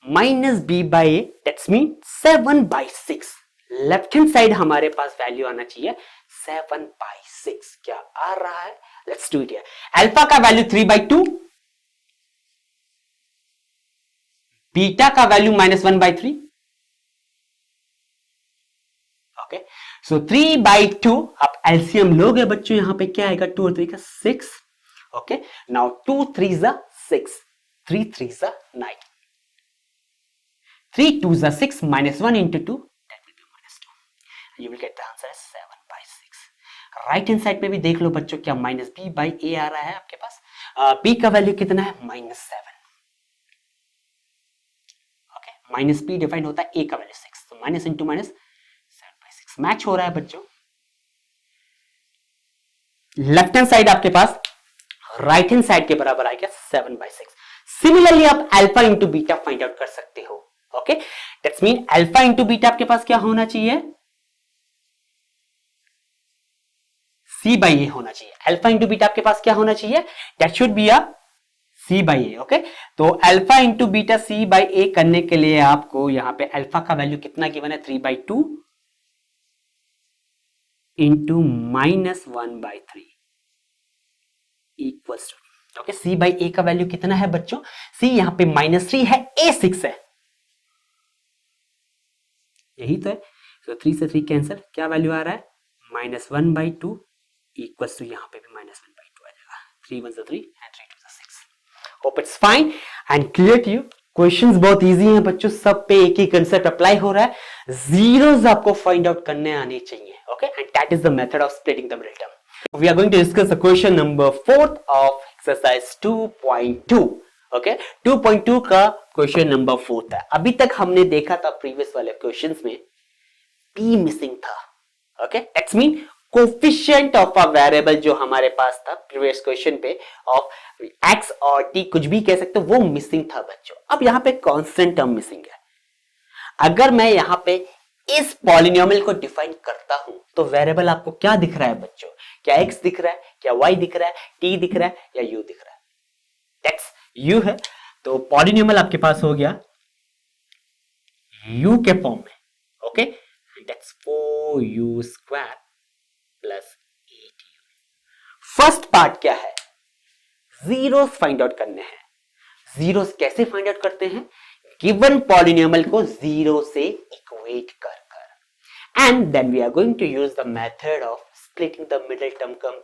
-b by a, that's mean 7/6. Left hand side हमारे पास वैल्यू आना चाहिए 7/6। क्या आ रहा है? Let's do it here. Alpha का वैल्यू 3/2, बीटा का वैल्यू -1/3। ओके, सो 3/2 आप एलसीएम लोगे बच्चों, यहां पे क्या आएगा? 2 और 3 का 6। ओके, नाउ 2 3 ज़ा 6, 3 3 ज़ा 9, 3 2 ज़ा 6, -1 into 2, that will be -2। You will get the answer as 7/6। Right hand side में भी देख लो बच्चों, क्या -b/a आ रहा है आपके पास? b का वैल्यू कितना है? -7। -b डिफाइन होता है a का वैल्यू 6, तो माइनस इंटू माइनस 7/6 मैच हो रहा है बच्चों। लेफ्ट हैंड साइड आपके पास राइट हैंड साइड के बराबर आएगा 7/6। सिमिलरली आप alpha into beta find out कर सकते हो। Okay, that's mean alpha into beta आपके पास क्या होना चाहिए? c/a होना चाहिए। अल्फा इंटू बीटा आपके पास क्या होना चाहिए? That should be a c/a। Okay, तो अल्फा इंटू बीटा c/a करने के लिए आपको यहां पे अल्फा का वैल्यू कितना गिवन है? 3/2 into -1/3 equals to, okay, c/a का वैल्यू कितना है बच्चों? c यहां पे -3 है, a 6 है, यही तो है। तो 3 से 3 कैंसिल, क्या वैल्यू आ रहा है? -1/2 इक्वल्स टू, यहां पे भी -1/2 आ जाएगा। 3 1 3 and 3 2 6। Hope it's fine and clear to you. Questions बहुत इजी हैं बच्चों, सब पे एक ही कंसेप्ट अप्लाई हो रहा है। जीरोस आपको फाइंड आउट करने आने चाहिए। Okay, and that is the method of splitting the middle term. We are going to discuss the question number 4 of exercise 2.2। Okay, 2.2 का क्वेश्चन नंबर 4 था। अभी तक हमने देखा था प्रीवियस वाले क्वेश्चंस में p मिसिंग था। Okay, that's mean coefficient of a variable जो हमारे पास था प्रीवियस क्वेश्चन पे ऑफ x और t, कुछ भी कह सकते हो, वो मिसिंग था बच्चों। अब यहां पे कांस्टेंट टर्म मिसिंग है। अगर मैं यहां पे इस पॉलिनोमियल को डिफाइन करता हूं तो वेरिएबल आपको क्या दिख रहा है बच्चों? क्या x दिख रहा है, क्या y दिख रहा है, t दिख रहा है या u दिख रहा है? x u है, तो पॉलिनोमियल आपके पास हो गया u के फॉर्म में। Okay, that's 4u² plus 8u। First part क्या है? जीरोस फाइंड आउट करने हैं। जीरोस कैसे फाइंड आउट करते हैं? गिवन पॉलिनोमियल को जीरो से इक्वेट कर and then we are going to use the method of splitting the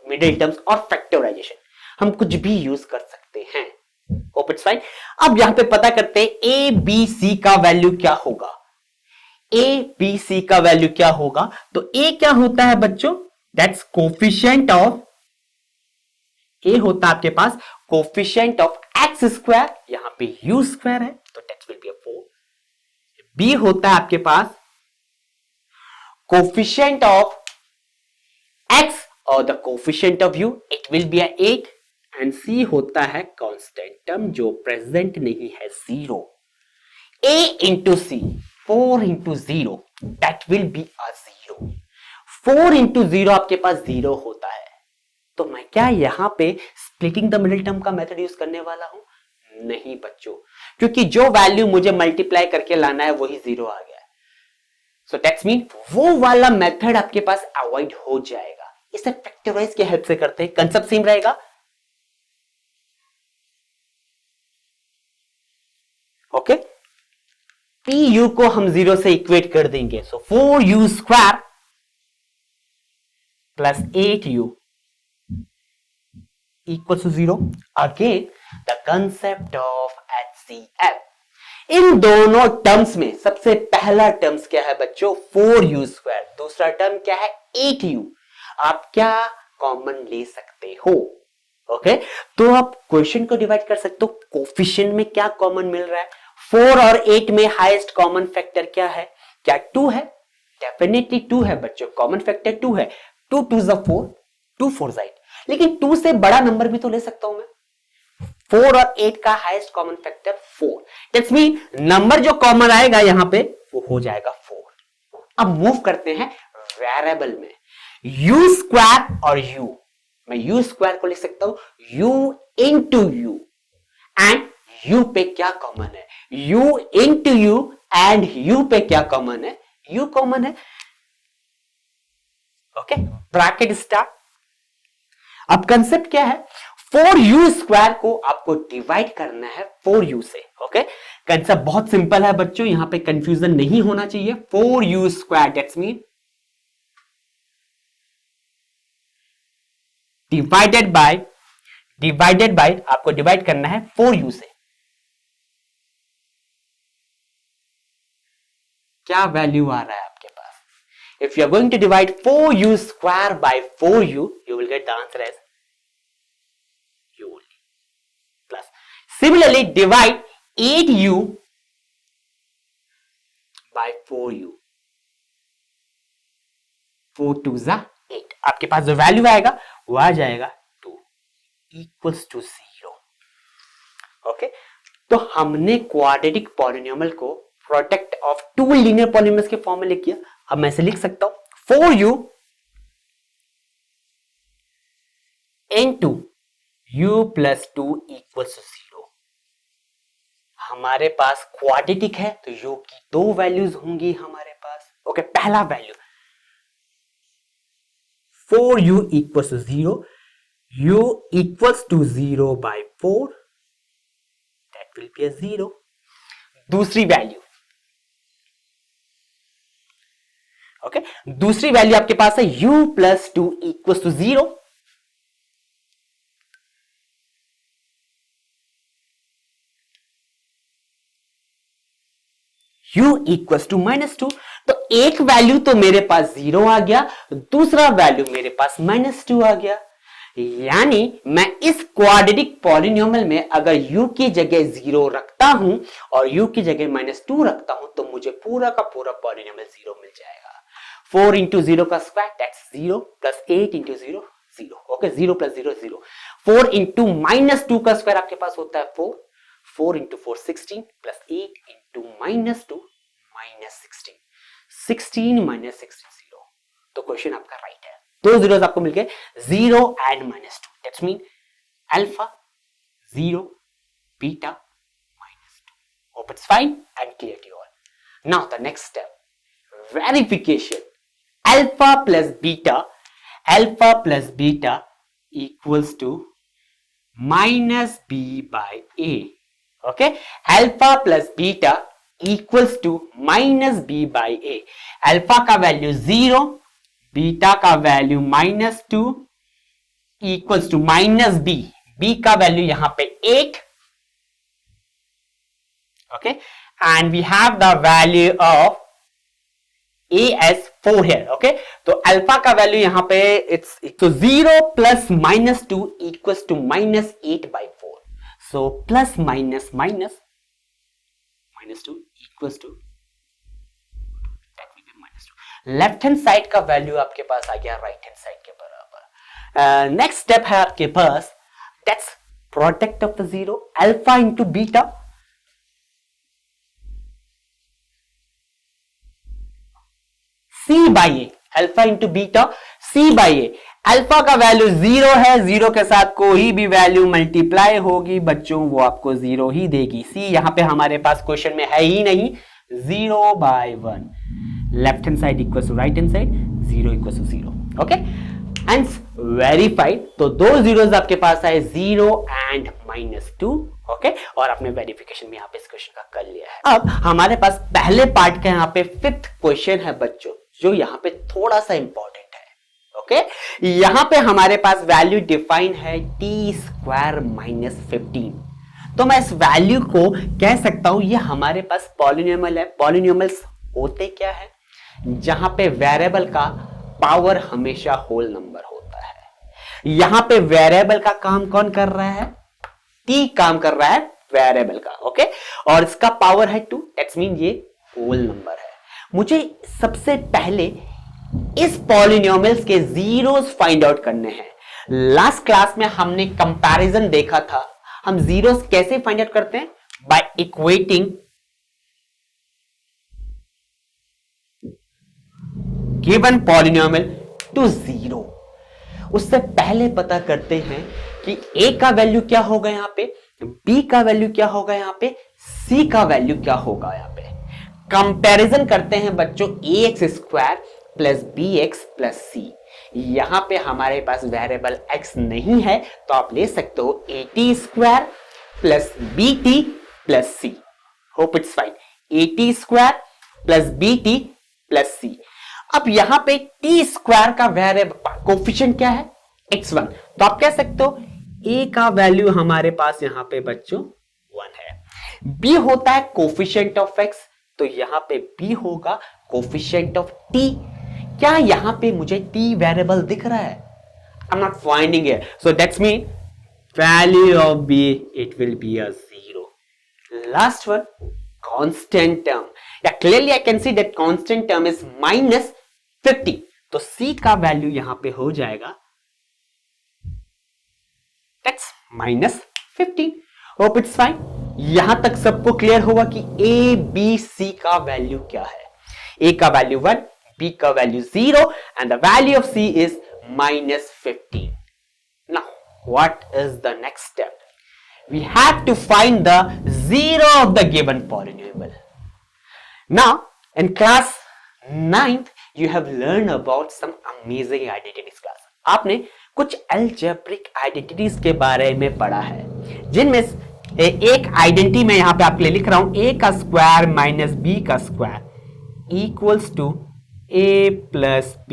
middle terms और फैक्टराइजेशन। हम कुछ भी यूज कर सकते हैं। Hope it's fine. अब यहां पे पता करते हैं a b c का वैल्यू क्या होगा। a b c का वैल्यू क्या होगा? तो a क्या होता है बच्चों? दैट्स कोफिशिएंट ऑफ, a होता है आपके पास कोफिशिएंट ऑफ एक्स स्क्वायर, यहां पे यू स्क्वायर है तो that will be a 4. B होता है आपके पास कोफिशिएंट ऑफ x और the coefficient of u, it will be 8. And c होता है कांस्टेंट टर्म जो प्रेजेंट नहीं है, 0. a into C, 4 into 0, that will be a 0. 4 into 0 आपके पास 0 होता है. तो मैं क्या यहां पे स्प्लिटिंग द मिडिल टर्म का मेथड यूज करने वाला हूं? नहीं बच्चों, क्योंकि जो वैल्यू मुझे मल्टीप्लाई करके लाना है वही 0 आ गया. सो दैट्स मीन वो वाला मेथड आपके पास अवॉइड हो जाएगा. इसे फैक्टराइज की हेल्प से करते हैं, कंसेप्ट सेम रहेगा. ओके, पी यू को हम 0 से इक्वेट कर देंगे. सो 4u square plus 8u equals to 0. Again, the concept of HCF. इन दोनों टर्म्स में सबसे पहला टर्म्स क्या है बच्चों? 4u square. दूसरा टर्म क्या है? 8u. आप क्या कॉमन ले सकते हो? ओके, तो आप क्वेश्चन को डिवाइड कर सकते हो. कोफिशिएंट में क्या कॉमन मिल रहा है? 4 और 8 में हाईएस्ट कॉमन फैक्टर क्या है? क्या 2 है? डेफिनेटली 2 है बच्चों. कॉमन फैक्टर 2 है. 2 2 is 4, 2 4 8. लेकिन 2 से बड़ा नंबर भी तो ले सकता हूं मैं. 4 और 8 का highest common factor 4. That's mean number जो कॉमन आएगा यहां पे वो हो जाएगा 4. अब मूव करते हैं वेरिएबल में. u स्क्वायर और u, मैं u स्क्वायर को लिख सकता हूं u into you. And u पे क्या कॉमन है? u into you and u पे क्या कॉमन है? u कॉमन है. Okay, bracket start. अब कंसेप्ट क्या है? 4u स्क्वायर को आपको डिवाइड करना है 4u से. ओके, कंसेप्ट बहुत सिंपल है बच्चों, यहां पे कंफ्यूजन नहीं होना चाहिए. 4u square that's mean divided by आपको डिवाइड करना है 4u से. क्या वैल्यू आ रहा है आपके पास? If you are going to divide 4u square by 4u, you will get the answer as u only. Plus, similarly, divide 8u by 4u. 4 2 is 8. आपके पास जो वैल्यू आएगा वो आ जाएगा 2 equals to 0. ओके, तो हमने क्वाड्रेटिक पॉलिनोमियल को product of two linear polynomials के फॉर्म में लिख किया. अब मैं इसे लिख सकता हूं 4u into u plus 2 equals to 0. हमारे पास क्वाड्रेटिक है तो u की दो वैल्यूज होंगी हमारे पास. ओके, पहला value 4u equals to 0, u equals to 0 by 4, that will be a 0. दूसरी वैल्यू, ओके, दूसरी वैल्यू आपके पास है u plus 2 equals to 0. u equals to -2. तो एक वैल्यू तो मेरे पास 0 आ गया, दूसरा वैल्यू मेरे पास -2 आ गया. यानी मैं इस क्वाड्रेटिक पॉलिनोमियल में अगर u की जगह 0 रखता हूं और u की जगह -2 रखता हूं तो मुझे पूरा का पूरा पॉलिनोमियल 0 मिल जाएगा. 4 इंटू 0 का square that's 0 plus 8 into 0 0. Okay, 0 plus 0 0. 4 into -2 का स्क्वायर आपके पास होता है 4. 4 इंटू 4 16 प्लस 8 इंटू -2 -16. 16 -16 0. तो क्वेश्चन आपका राइट है. दो जीरोस आपको मिल गए, 0 and -2. That's mean alpha 0 beta -2. Hope it's fine and clear to you all. Now the next step, verification. Alpha plus beta equals to minus b by a. Okay, alpha plus beta equals to minus b by a. Alpha का वैल्यू 0, बीटा का value -2 equals to minus b. b का वैल्यू यहां पे 8. Okay, and we have the value of a as 4 here. Okay, तो अल्फा का वैल्यू यहां पे इट्स तो 0 plus -2 equals to -8 by 4. So plus minus minus minus 2 equals to -2। Left hand side का वैल्यू आपके पास आ गया राइट हैंड साइड के बराबर। नेक्स्ट स्टेप है आपके पास, that's product of the zero, alpha into beta. C by A, alpha into beta c by A. Alpha का वैल्यू 0 है, 0 के साथ कोई भी वैल्यू मल्टीप्लाई होगी बच्चों वो आपको 0 ही देगी। सी यहां पे हमारे पास क्वेश्चन में है ही नहीं, 0/1। Left hand side equal to right hand side, 0 equal to 0। Okay, and verified. तो दो जीरोस आपके पास आए, 0 एंड -2। ओके, और आपने वेरिफिकेशन भी यहां पे इस क्वेश्चन का कर लिया है। अब हमारे पास पहले पार्ट का यहां पे 5th क्वेश्चन है बच्चों, जो यहां पे थोड़ा सा इंपॉर्टेंट है। ओके, यहां पे हमारे पास वैल्यू डिफाइन है t² -15। तो मैं इस वैल्यू को कह सकता हूं ये हमारे पास पॉलिनोमियल है। पॉलिनोमियल्स होते क्या है, जहां पे वेरिएबल का पावर हमेशा होल नंबर होता है। यहां पे वेरिएबल का काम कौन कर रहा है, t काम कर रहा है वेरिएबल का। ओके, और इसका पावर है 2, दैट्स मीन ये होल नंबर है। मुझे सबसे पहले इस पॉलिनोमियल्स के जीरोस फाइंड आउट करने हैं। लास्ट क्लास में हमने कंपैरिजन देखा था, हम जीरोस कैसे फाइंड आउट करते हैं, by equating given polynomial to 0। उससे पहले पता करते हैं कि a का वैल्यू क्या होगा यहां पे, b का वैल्यू क्या होगा यहां पे, c का वैल्यू क्या होगा यहां पे। कंपैरिजन करते हैं बच्चों, ax² plus bx plus c। यहां पे हमारे पास वेरिएबल x नहीं है, तो आप ले सकते हो at² plus bt plus c। Hope it's fine, at² plus bt plus c। अब यहां पे t² का वेरिएबल कोफिशिएंट क्या है, x1। तो आप कह सकते हो a का वैल्यू हमारे पास यहां पे बच्चों 1 है। b होता है कोफिशिएंट ऑफ x, तो यहां पे b होगा कोफिशिएंट ऑफ t। क्या यहां पे मुझे t वेरिएबल दिख रहा है, I am not finding it, so that's mean value of b it will be a 0। Last one, constant term, या clearly I can see that constant term is -50। तो c का वैल्यू यहां पे हो जाएगा दैट्स -15। Hope it's fine. यहां तक सबको क्लियर होगा कि a b c का वैल्यू क्या है। a का वैल्यू 1, b का value 0 and the value of c is -15। Now what is the next step, we have to find the zero of the given polynomial. Now in class 9th you have learned about some amazing identities class. आपने कुछ algebraic identities के बारे में पढ़ा है, जिनमें एक आइडेंटिटी में यहां पे आपके लिए लिख रहा हूं, a का स्क्वायर माइनस b का square equals to a plus b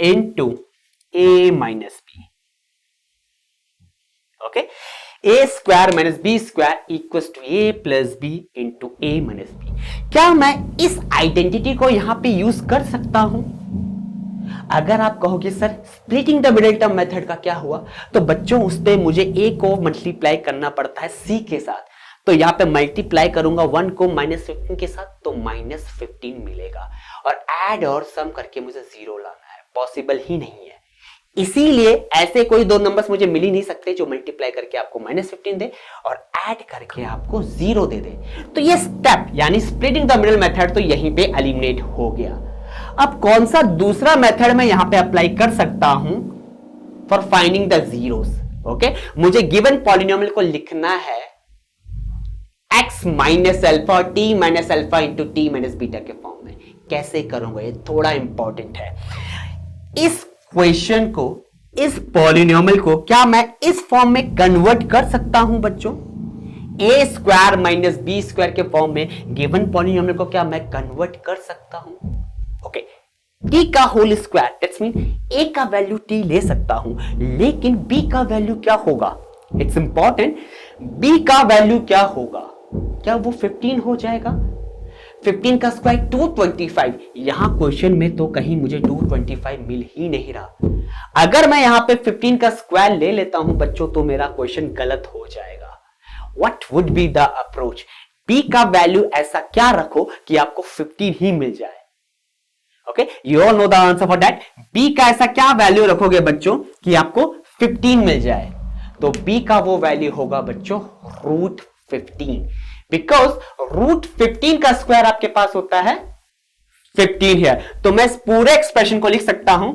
into a minus b। Okay, a square minus B square equals to a plus B into a minus B. क्या मैं इस आइडेंटिटी को यहां पे यूज कर सकता हूं? अगर आप कहोगे sir splitting the middle term method का क्या हुआ, तो बच्चों उस पे मुझे a को मल्टीप्लाई करना पड़ता है c के साथ। तो यहां पे मल्टीप्लाई करूंगा 1 को -15 के साथ, तो -15 मिलेगा, और ऐड और सम करके मुझे 0 लाना है, पॉसिबल ही नहीं है। इसीलिए ऐसे कोई दो नंबर्स मुझे मिल ही नहीं सकते जो मल्टीप्लाई करके आपको -15 दे और ऐड करके आपको 0 दे दे। तो ये स्टेप यानी स्प्लिटिंग द मिडिल मेथड तो यहीं पे एलिमिनेट हो गया। अब कौन सा दूसरा मेथड मैं यहां पे अप्लाई कर सकता हूं for finding the zeros? Okay, मुझे गिवन पॉलिनोमियल को लिखना है x माइनस अल्फा और t minus alpha into t minus beta के फॉर्म में। कैसे करूंगा, ये थोड़ा इंपॉर्टेंट है। इस क्वेश्चन को, इस पॉलिनोमियल को क्या मैं इस फॉर्म में कन्वर्ट कर सकता हूं बच्चों? a square minus B square के फॉर्म में गिवन पॉलिनोमियल को क्या मैं कन्वर्ट कर सकता हूं? ओके, t का whole square that's mean a का वैल्यू t ले सकता हूं, लेकिन b का वैल्यू क्या होगा? इट्स इंपॉर्टेंट, b का वैल्यू क्या होगा? क्या वो 15 हो जाएगा? 15 का स्क्वायर 225। यहां क्वेश्चन में तो कहीं मुझे 225 मिल ही नहीं रहा। अगर मैं यहां पे 15 का स्क्वायर ले लेता हूं बच्चों, तो मेरा क्वेश्चन गलत हो जाएगा। What would be the approach? b का वैल्यू ऐसा क्या रखो कि आपको 15 ही मिल जाए। Okay, you all know the answer for that. b का ऐसा क्या वैल्यू रखोगे बच्चों कि आपको 15 मिल जाए? तो b का वो वैल्यू होगा बच्चों रूट 15, बिकॉज रूट 15 का स्क्वायर आपके पास होता है 15 है। तो मैं इस पूरे एक्सप्रेशन को लिख सकता हूं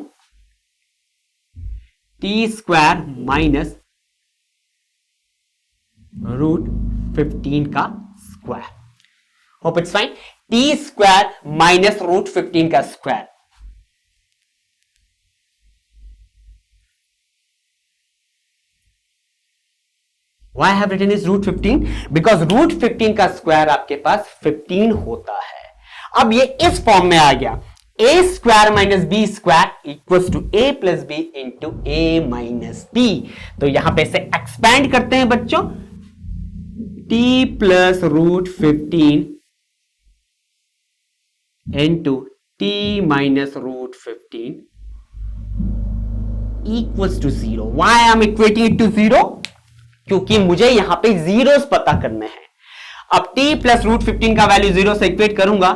टी स्क्वायर माइनस रूट 15 का square. Hope it's fine. T square minus root 15 का square. Why I have written is root 15? Because root 15 का स्क्वायर आपके पास 15 होता है। अब ये इस फॉर्म में आ गया, a square minus B square equals to a plus B into a minus b। तो यहां पे से एक्सपैंड करते हैं बच्चों, t plus root 15 into t minus root 15 equals to 0। Why I am equating it to 0? क्योंकि मुझे यहां पे जीरोस पता करने हैं। अब t प्लस रूट 15 का वैल्यू 0 से इक्वेट करूंगा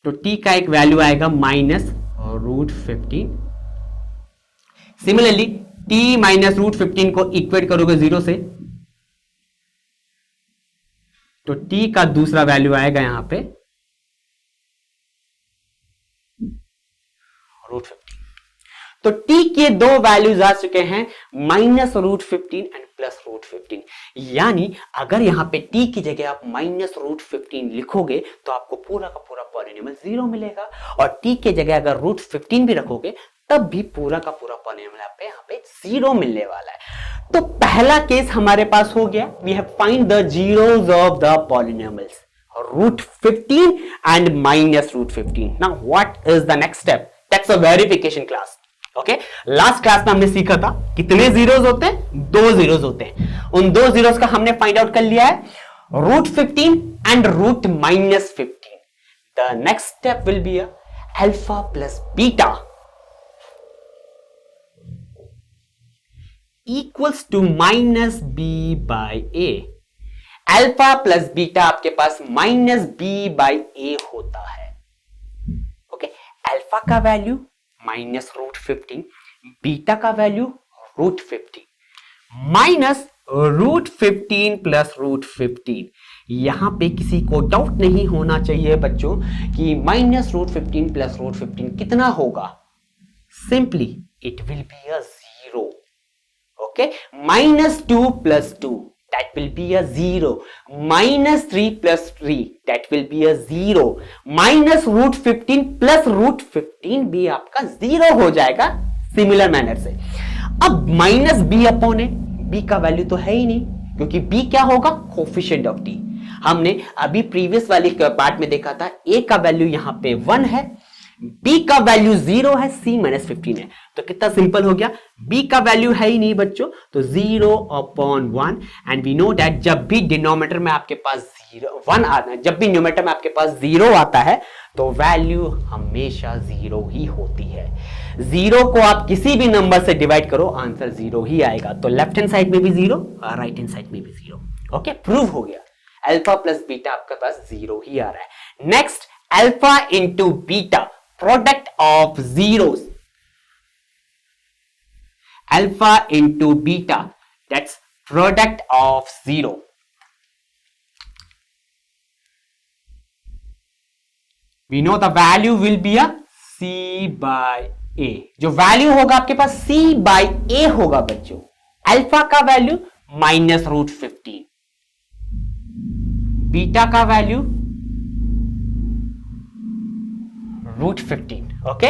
तो t का एक वैल्यू आएगा minus root 15। Similarly t minus root 15 को इक्वेट करोगे 0 से तो t का दूसरा वैल्यू आएगा यहां पे रूट 15। तो t के दो वैल्यूज आ चुके हैं minus root 15 and plus root 15। यानी अगर यहां पे t की जगह आप माइनस रूट 15 लिखोगे तो आपको पूरा का पूरा पॉलिनोमियल 0 मिलेगा, और t के जगह अगर रूट 15 भी रखोगे तब भी पूरा का पूरा पॉलिनोमियल आपको यहां पे 0 मिलने वाला है। तो पहला केस हमारे पास हो गया, we have find the zeros of the polynomials root 15 and minus root 15। Now what is the next step? That's a verification class. Okay, last class में हमने सीखा था कितने जीरोस होते हैं? 2 जीरोस होते हैं। उन 2 जीरोस का हमने फाइंड आउट कर लिया है, root 15 and root minus 15। The next step will be alpha plus beta equals to minus B by A. Alpha plus beta आपके पास माइनस बी बाई ए होता है। ओके, अल्फा का वैल्यू माइनस रूट 15, बीटा का value root 15 minus root 15 plus root 15। यहां पे किसी को डाउट नहीं होना चाहिए बच्चों कि माइनस रूट 15 प्लस रूट 15 कितना होगा। Simply it will be a 0। Okay, minus 2 plus 2 that will be a 0, minus 3 plus 3 that will be a 0, minus root 15 plus root 15 भी आपका 0 हो जाएगा सिमिलर मैनर से। अब माइनस बी अपॉन ए, बी का वैल्यू तो है ही नहीं क्योंकि बी क्या होगा? Coefficient of T. हमने अभी प्रीवियस वाली पार्ट में देखा था ए का वैल्यू यहां पे 1 है, b का वैल्यू 0 है, c माइनस 15 है। तो कितना सिंपल हो गया, b का वैल्यू है ही नहीं बच्चों तो 0 upon 1। And we know that जब भी डिनोमिनेटर में आपके पास 1 आता है, जब भी न्यूमरेटर में आपके पास 0 आता है तो वैल्यू हमेशा 0 ही होती है। 0 को आप किसी भी नंबर से डिवाइड करो आंसर 0 ही आएगा। तो लेफ्ट हैंड साइड में भी 0 और राइट हैंड साइड में भी 0। ओके, प्रूव हो गया, अल्फा प्लस बीटा आपके पास 0 ही आ रहा है। Next, alpha into beta product of zeros, alpha into beta, that's product of 0। we know the value will be a c by a। जो वैल्यू होगा आपके पास c by a होगा बच्चों। अल्फा का वैल्यू माइनस रूट 15, बीटा का वैल्यू रूट 15। ओके,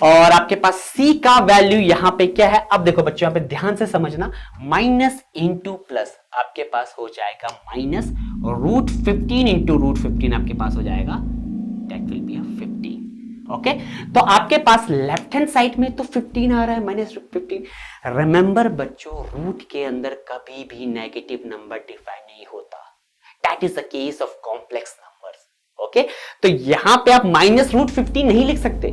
और आपके पास c का वैल्यू यहां पे क्या है? अब देखो बच्चों, यहां पे ध्यान से समझना, माइनस इंटू प्लस आपके पास हो जाएगा माइनस, रूट 15 इंटू रूट 15 आपके पास हो जाएगा दैट विल बी 15। ओके, तो आपके पास लेफ्ट हैंड साइड में तो 15 आ रहा है, माइनस 15। रिमेंबर बच्चों, रूट के अंदर कभी भी नेगेटिव नंबर डिफाइन नहीं होता। That is the case of complex numbers. Okay, तो यहां पे आप माइनस रूट 15 नहीं लिख सकते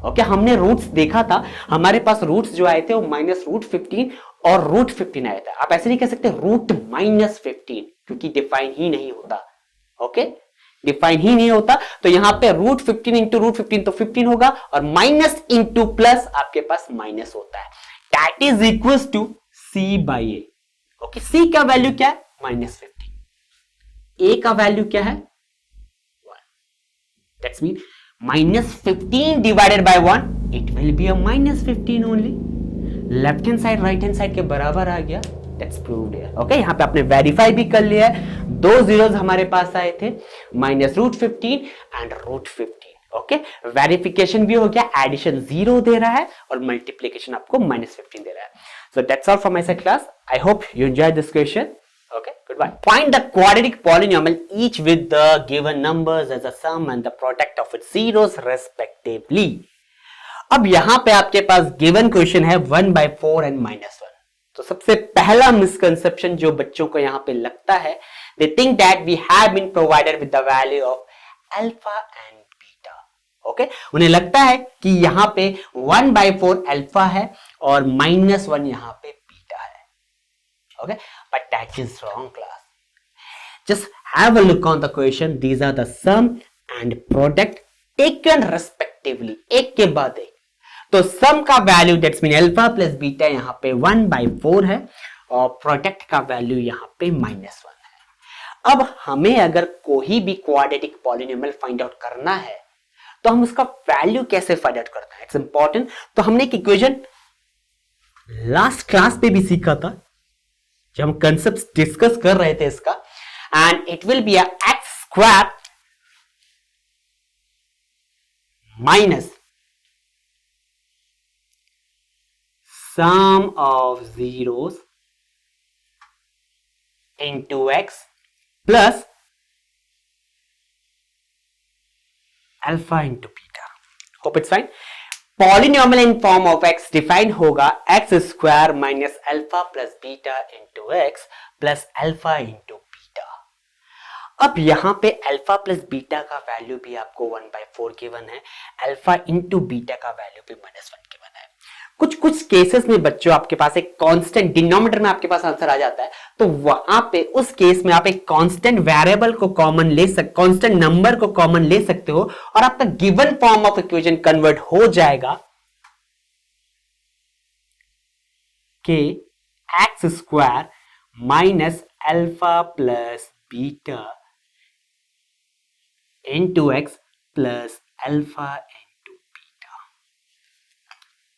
ओके हमने रूट्स देखा था, हमारे पास रूट्स जो आए थे वो -√15 और √15 आया था। आप ऐसे नहीं कह सकते √-15 क्योंकि डिफाइन ही नहीं होता। ओके डिफाइन ही नहीं होता, तो यहां पे √15 इंटू √15 तो 15 होगा और माइनस इंटू प्लस आपके पास माइनस होता है। That is equal to C/A। Okay C का वैल्यू क्या है? -15। A का वैल्यू क्या है? 1। That's mean -15 divided by 1 it will be a -15 only. Left hand side right hand side के बराबर आ गया। That's proved here. ओके यहां पे आपने वेरीफाई भी कर लिया है। 2 zeros हमारे पास आए थे, -√15 एंड √15। ओके वेरिफिकेशन भी हो गया, एडिशन 0 दे रहा है और मल्टीप्लीकेशन आपको -15 दे रहा है। So that's all for my side class. I hope you enjoy this question. Okay, goodbye. Find the quadratic polynomial each with the given numbers as a sum and the product of its zeros respectively. अब यहां पे आपके पास गिवन क्वेश्चन है 1/4 एंड -1। तो सबसे पहला मिसकंसेप्शन जो बच्चों को यहां पे लगता है, they think that we have been provided with the value of alpha and beta. Okay, उन्हें लगता है कि यहां पे 1/4 अल्फा है और -1 यहां पे बीटा है। Okay, but that is wrong class. Just have a look on the question. These are the sum and product taken respectively, एक के बाद एक। तो सम का value that's mean alpha plus beta यहां पे 1/4 है और प्रोडक्ट का वैल्यू यहां पे -1 है। अब हमें अगर कोई भी क्वाड्रेटिक पॉलिनोमियल फाइंड आउट करना है तो हम उसका वैल्यू कैसे फाइंड आउट करते हैं? It's important. तो हमने एक इक्वेशन लास्ट क्लास पे भी सीखा था जब हम कंसेप्ट डिस्कस कर रहे थे इसका, and it will B x² minus sum of zeros into x plus alpha into beta. Hope it's fine. Polynomial in form of x define होगा x² minus alpha plus beta into x plus alpha into beta. अब यहां पे अल्फा प्लस बीटा का वैल्यू भी आपको 1/4 गिवन है, अल्फा इंटू बीटा का वैल्यू भी -1 गिवन है। कुछ केसेस में बच्चों आपके पास एक कांस्टेंट डिनोमिनेटर में आपके पास आंसर आ जाता है, तो वहां पे उस केस में आप एक कांस्टेंट वेरिएबल को कॉमन ले सकते, कांस्टेंट नंबर को कॉमन ले सकते हो और आपका given form of equation convert हो जाएगा कि x² minus alpha plus beta into x plus alpha into beta.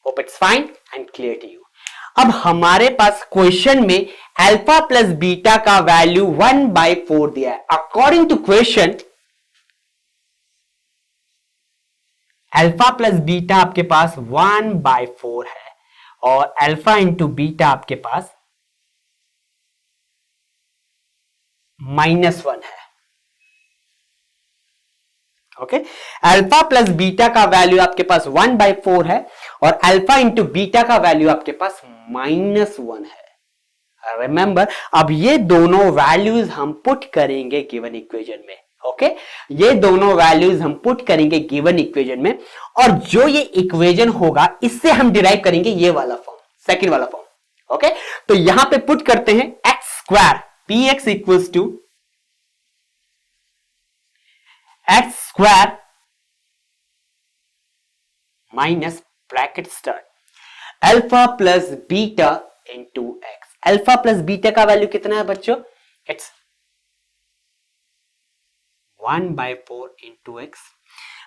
Hope it's fine and clear to you. अब हमारे पास क्वेश्चन में अल्फा प्लस बीटा का वैल्यू 1/4 दिया है। According to question alpha plus beta आपके पास 1/4 है और अल्फा इंटू बीटा आपके पास -1 है। ओके अल्फा प्लस बीटा का वैल्यू आपके पास 1/4 है और अल्फा इंटू बीटा का वैल्यू आपके पास -1 है। रिमेंबर अब ये दोनों वैल्यूज हम पुट करेंगे गिवन इक्वेशन में। ओके ये दोनों वैल्यूज हम पुट करेंगे गिवन इक्वेशन में और जो ये इक्वेशन होगा इससे हम डिराइव करेंगे ये वाला फॉर्म, सेकंड वाला फॉर्म। ओके तो यहां पे पुट करते हैं x² px equals to x² minus bracket start alpha plus beta into x. Alpha plus beta का वैल्यू कितना है बच्चों? It's 1/4 into x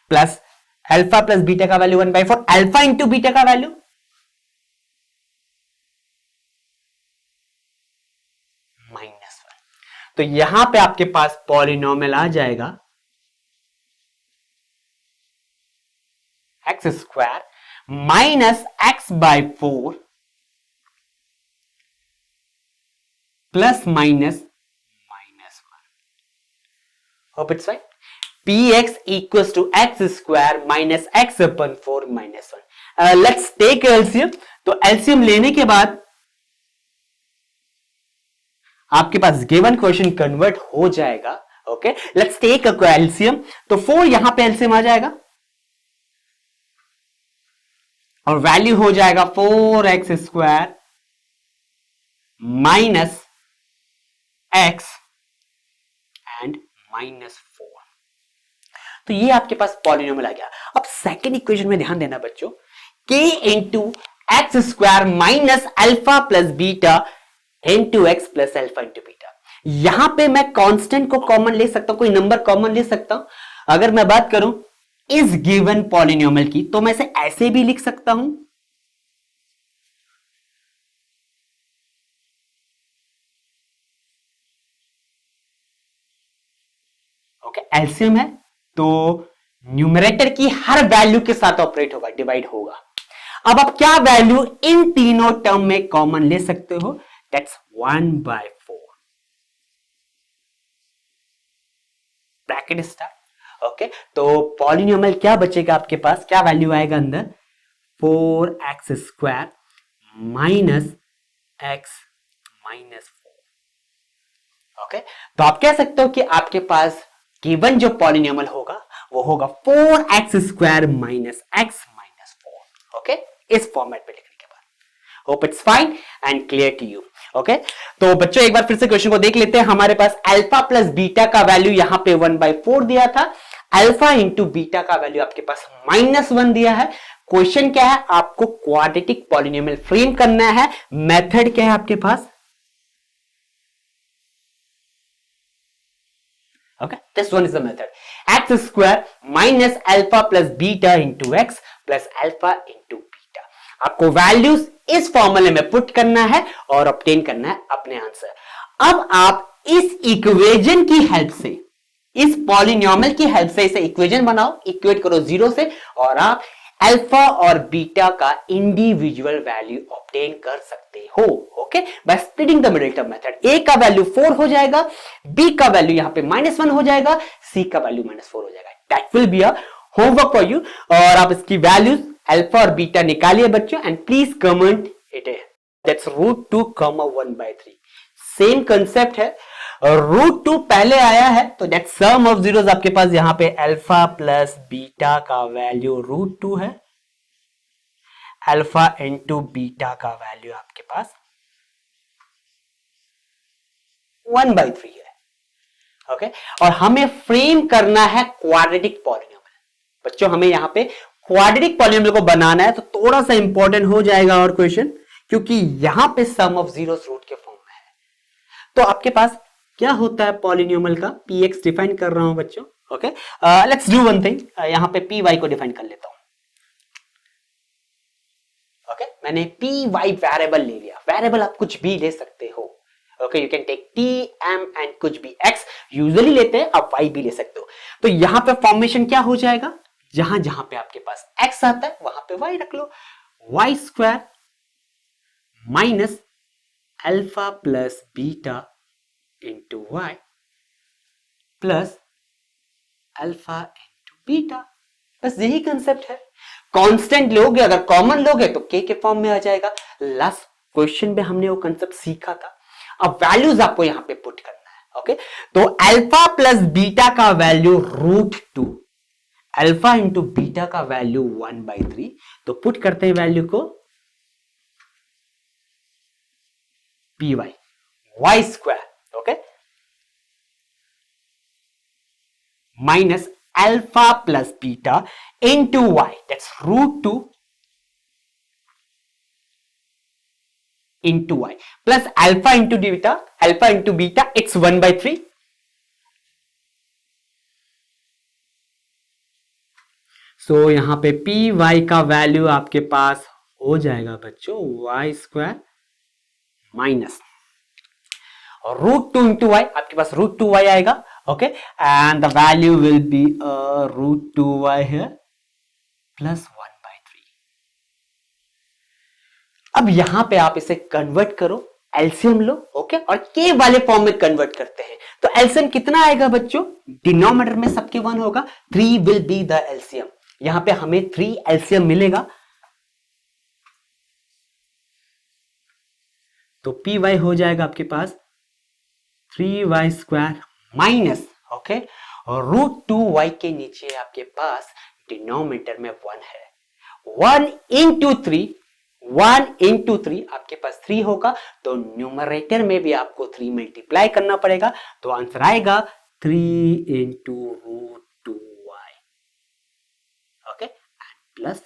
plus alpha plus beta का वैल्यू 1/4 अल्फा इंटू बीटा का वैल्यू -1। तो यहां पे आपके पास पॉलिनोमियल आ जाएगा x² minus x/4 plus minus -1। Hope it's fine. px equals to x² minus x/4 -1। Let's take LCM. तो एलसीएम लेने के बाद आपके पास गिवन क्वेश्चन कन्वर्ट हो जाएगा। Okay let's take a LCM. तो 4 यहां पे एलसीएम आ जाएगा और वैल्यू हो जाएगा 4x² माइनस x एंड -4। तो ये आपके पास पॉलिनोमियल आ गया। अब सेकेंड इक्वेशन में ध्यान देना बच्चों, k into x square minus alpha plus beta into x plus alpha into beta. यहां पे मैं कांस्टेंट को कॉमन ले सकता हूं, कोई नंबर कॉमन ले सकता हूं। अगर मैं बात करूं इस गिवन पॉलिनोमियल की, तो मैं इसे ऐसे भी लिख सकता हूं, ओके, एलसीएम है तो न्यूमरेटर की हर वैल्यू के साथ ऑपरेट होगा, डिवाइड होगा। अब आप क्या वैल्यू इन तीनों टर्म में कॉमन ले सकते हो, दैट्स 1/4 ब्रैकेट स्टार्ट। ओके, तो पॉलिनोमियल क्या बचेगा आपके पास, क्या वैल्यू आएगा अंदर, 4x² माइनस x -4। ओके, तो आप कह सकते हो कि आपके पास गिवन जो पॉलिनोमियल होगा वो होगा 4x² माइनस x -4। ओके, इस फॉर्मेट पे लिखने के बाद hope it's fine and clear to you. Okay, तो बच्चों एक बार फिर से क्वेश्चन को देख लेते हैं। हमारे पास अल्फा प्लस बीटा का वैल्यू यहां पे 1/4 दिया था, अल्फा इंटू बीटा का वैल्यू आपके पास -1 दिया है। क्वेश्चन क्या है, आपको क्वाड्रेटिक पॉलिनोमियल फ्रेम करना है। मेथड क्या है आपके पास, okay, this one is the method, x² minus alpha plus beta into x plus alpha into beta। आपको वैल्यूज इस फॉर्मूले में पुट करना है और ऑब्टेन करना है अपने आंसर। अब आप इस इक्वेशन की हेल्प से, इस पॉलिनोमियल की हेल्प से इसे इक्वेशन बनाओ, इक्वेट करो 0 से, और आप अल्फा और बीटा का इंडिविजुअल वैल्यू ऑब्टेन कर सकते हो। Okay, by splitting the middle term method. A का वैल्यू 4 हो जाएगा, बी का वैल्यू यहां पे -1 हो जाएगा, सी का वैल्यू -4 हो जाएगा। That will be a homework for you, और आप इसकी वैल्यूज अल्फा और बीटा निकालिए बच्चों, and please comment it. That's √2, 1/3। Same concept है, √2 पहले आया है तो दैट सम ऑफ जीरोस आपके पास यहां पे अल्फा प्लस बीटा का वैल्यू √2 है, अल्फा इंटू बीटा का वैल्यू आपके पास 1/3 है। ओके, और हमें फ्रेम करना है क्वाड्रेटिक पॉलिनोमियल। बच्चों हमें यहां पे क्वाड्रेटिक पॉलिनोमियल को बनाना है, तो थोड़ा सा इंपॉर्टेंट हो जाएगा और क्वेश्चन, क्योंकि यहां पे सम ऑफ जीरोस रूट के फॉर्म में है। तो आपके पास क्या होता है पॉलिनोमियल का, px डिफाइन कर रहा हूं बच्चों। Okay, let's do one thing, यहां पे py को डिफाइन कर लेता हूं। ओके, मैंने py वेरिएबल ले लिया। वेरिएबल आप कुछ भी ले सकते हो। Okay, you can take t, m and कुछ भी, x यूजुअली लेते हैं, आप y भी ले सकते हो। तो यहां पे फॉर्मेशन क्या हो जाएगा, जहां जहां पे आपके पास x आता है वहां पे y रख लो, y² minus alpha plus beta into y plus alpha into beta. बस यही कंसेप्ट है। कांस्टेंट लोगे, अगर कॉमन लोगे तो k के फॉर्म में आ जाएगा। लास्ट क्वेश्चन में हमने वो कंसेप्ट सीखा था। अब वैल्यूज आपको यहां पे पुट करना है। ओके, तो अल्फा प्लस बीटा का वैल्यू √2, अल्फा इंटू बीटा का वैल्यू 1/3। तो पुट करते हैं वैल्यू को, py y², okay, minus alpha plus beta into y, that's √2 into y plus alpha into beta, alpha into beta it's 1/3। सो यहां पे py का वैल्यू आपके पास हो जाएगा बच्चों y² माइनस √2 इंटू y, आपके पास √2y आएगा। Okay, and the value will be √2y here plus 1/3। अब यहां पे आप इसे कन्वर्ट करो, एलसीएम लो। ओके, और के वाले फॉर्म में कन्वर्ट करते हैं, तो एलसीएम कितना आएगा बच्चों, डिनोमिनेटर में सबके 1 होगा, 3 विल बी द एलसीएम। यहां पे हमें 3 एलसीएम मिलेगा, तो py हो जाएगा आपके पास 3y² माइनस, ओके, और √2y के नीचे आपके पास डिनोमिनेटर में 1 है, 1 इंटू 3, 1 इंटू 3 आपके पास 3 होगा, तो न्यूमरेटर में भी आपको 3 मल्टीप्लाई करना पड़ेगा, तो आंसर आएगा 3 into root 2y, okay, and plus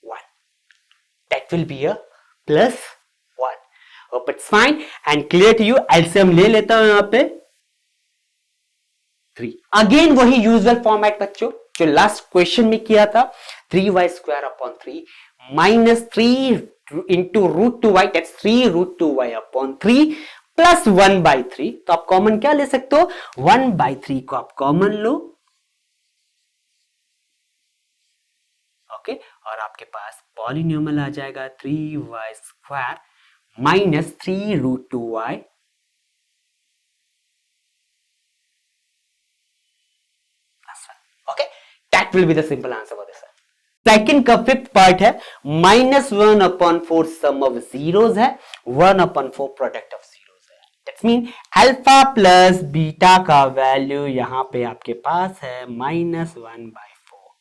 1, that will be a plus 1. Hope it's fine and clear to you. LCM ले लेता हूं यहां पे 3. अगेन वही यूजुअल फॉर्मेट बच्चों जो लास्ट क्वेश्चन में किया था, 3y square upon 3 minus 3 into root 2y, that's 3 root 2y upon 3 plus 1/3. तो आप कॉमन क्या ले सकते हो, 1/3 को आप कॉमन लो, ओके, और आपके पास पॉलिनोमियल आ जाएगा 3y square minus 3 root 2y okay, that will be the simple answer for this. Second का फिफ्थ पार्ट है -1/4 सम ऑफ जीरोस है, 1/4 प्रोडक्ट ऑफ जीरोस है. That's mean alpha plus beta का वैल्यू यहां पे आपके पास है -1/4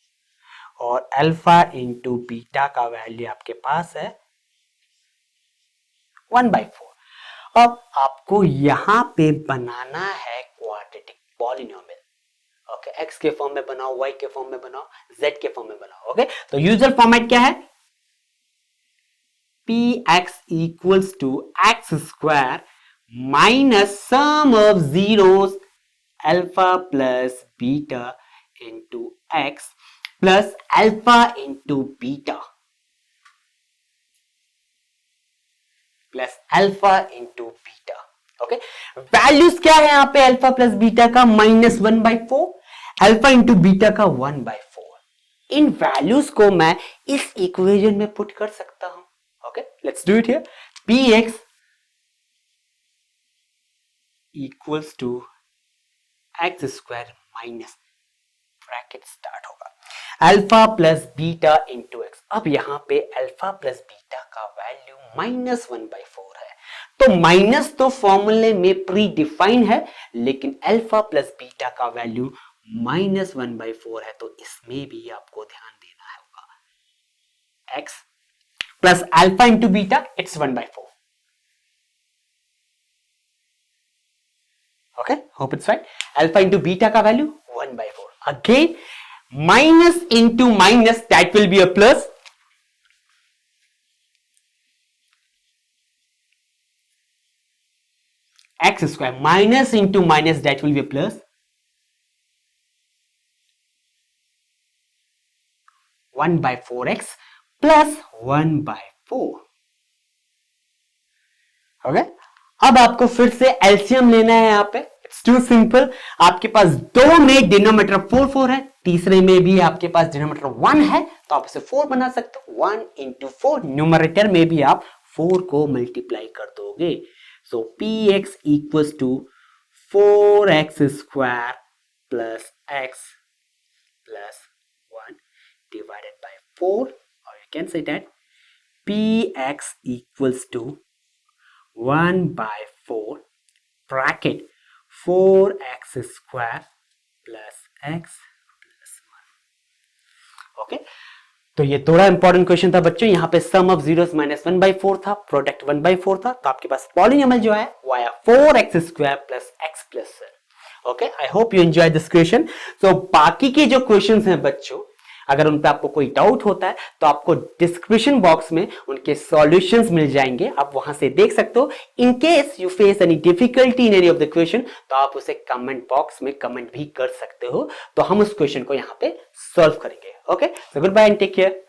और अल्फा इंटू बीटा का वैल्यू आपके पास है 1/4. अब आपको यहां पे बनाना है क्वाड्रेटिक पॉलिनोमियल. ओके, एक्स के फॉर्म में बनाओ, वाई के फॉर्म में बनाओ, जेड के फॉर्म में बनाओ. ओके, तो यूजुअल फॉर्मेट क्या है, p x equals to x square minus sum of zeros alpha plus beta into x plus alpha into beta plus alpha into beta. Okay, values क्या है यहां पे अल्फा प्लस बीटा का -1/4, अल्फा इंटू बीटा का 1/4. इन वैल्यूज को मैं इस इक्वेशन में पुट कर सकता हूं. Okay, let's do it here. P x equals to x square minus bracket start होगा alpha plus beta into x. अब यहां पे अल्फा प्लस बीटा का वैल्यू -1/4 है, तो माइनस तो फॉर्मूले में प्री डिफाइन है, लेकिन अल्फा प्लस बीटा का वैल्यू -1/4 है, तो इसमें भी आपको ध्यान देना होगा. x plus alpha into beta, it's 1/4. Okay, hope it's right. Alpha into beta का value 1/4. Again minus into minus, that will be a plus. x square minus into minus, that will be a plus 1/4x plus 1/4. Okay, अब आपको फिर से एलसीएम लेना है. यहां पे इट्स टू सिंपल. आपके पास दो में डिनोमिनेटर 4 है, तीसरे में भी आपके पास डिनोमिनेटर 1 है, तो आप इसे 4 बना सकते हो. 1 इंटू 4, न्यूमरेटर में भी आप 4 को मल्टीप्लाई कर दोगे. So px equals to 4x square plus x plus 1 divided by 4, or you can say that px equals to 1/4 bracket 4x square plus x plus 1. Okay, तो ये थोड़ा इंपॉर्टेंट क्वेश्चन था बच्चों. यहाँ पे सम ऑफ जीरोस -1/4 था, प्रोडक्ट 1/4 था, तो आपके पास पॉलिनोमियल जो है वो आया 4x square plus x plus 1. Okay, I hope you enjoy this question. So बाकी के जो क्वेश्चंस हैं बच्चों, अगर उन पे आपको कोई डाउट होता है तो आपको डिस्क्रिप्शन बॉक्स में उनके सॉल्यूशंस मिल जाएंगे, आप वहां से देख सकते हो. In case you face any difficulty in any of the question, तो आप उसे कमेंट बॉक्स में कमेंट भी कर सकते हो, तो हम उस क्वेश्चन को यहाँ पे सॉल्व करेंगे. Okay, so good bye and take care.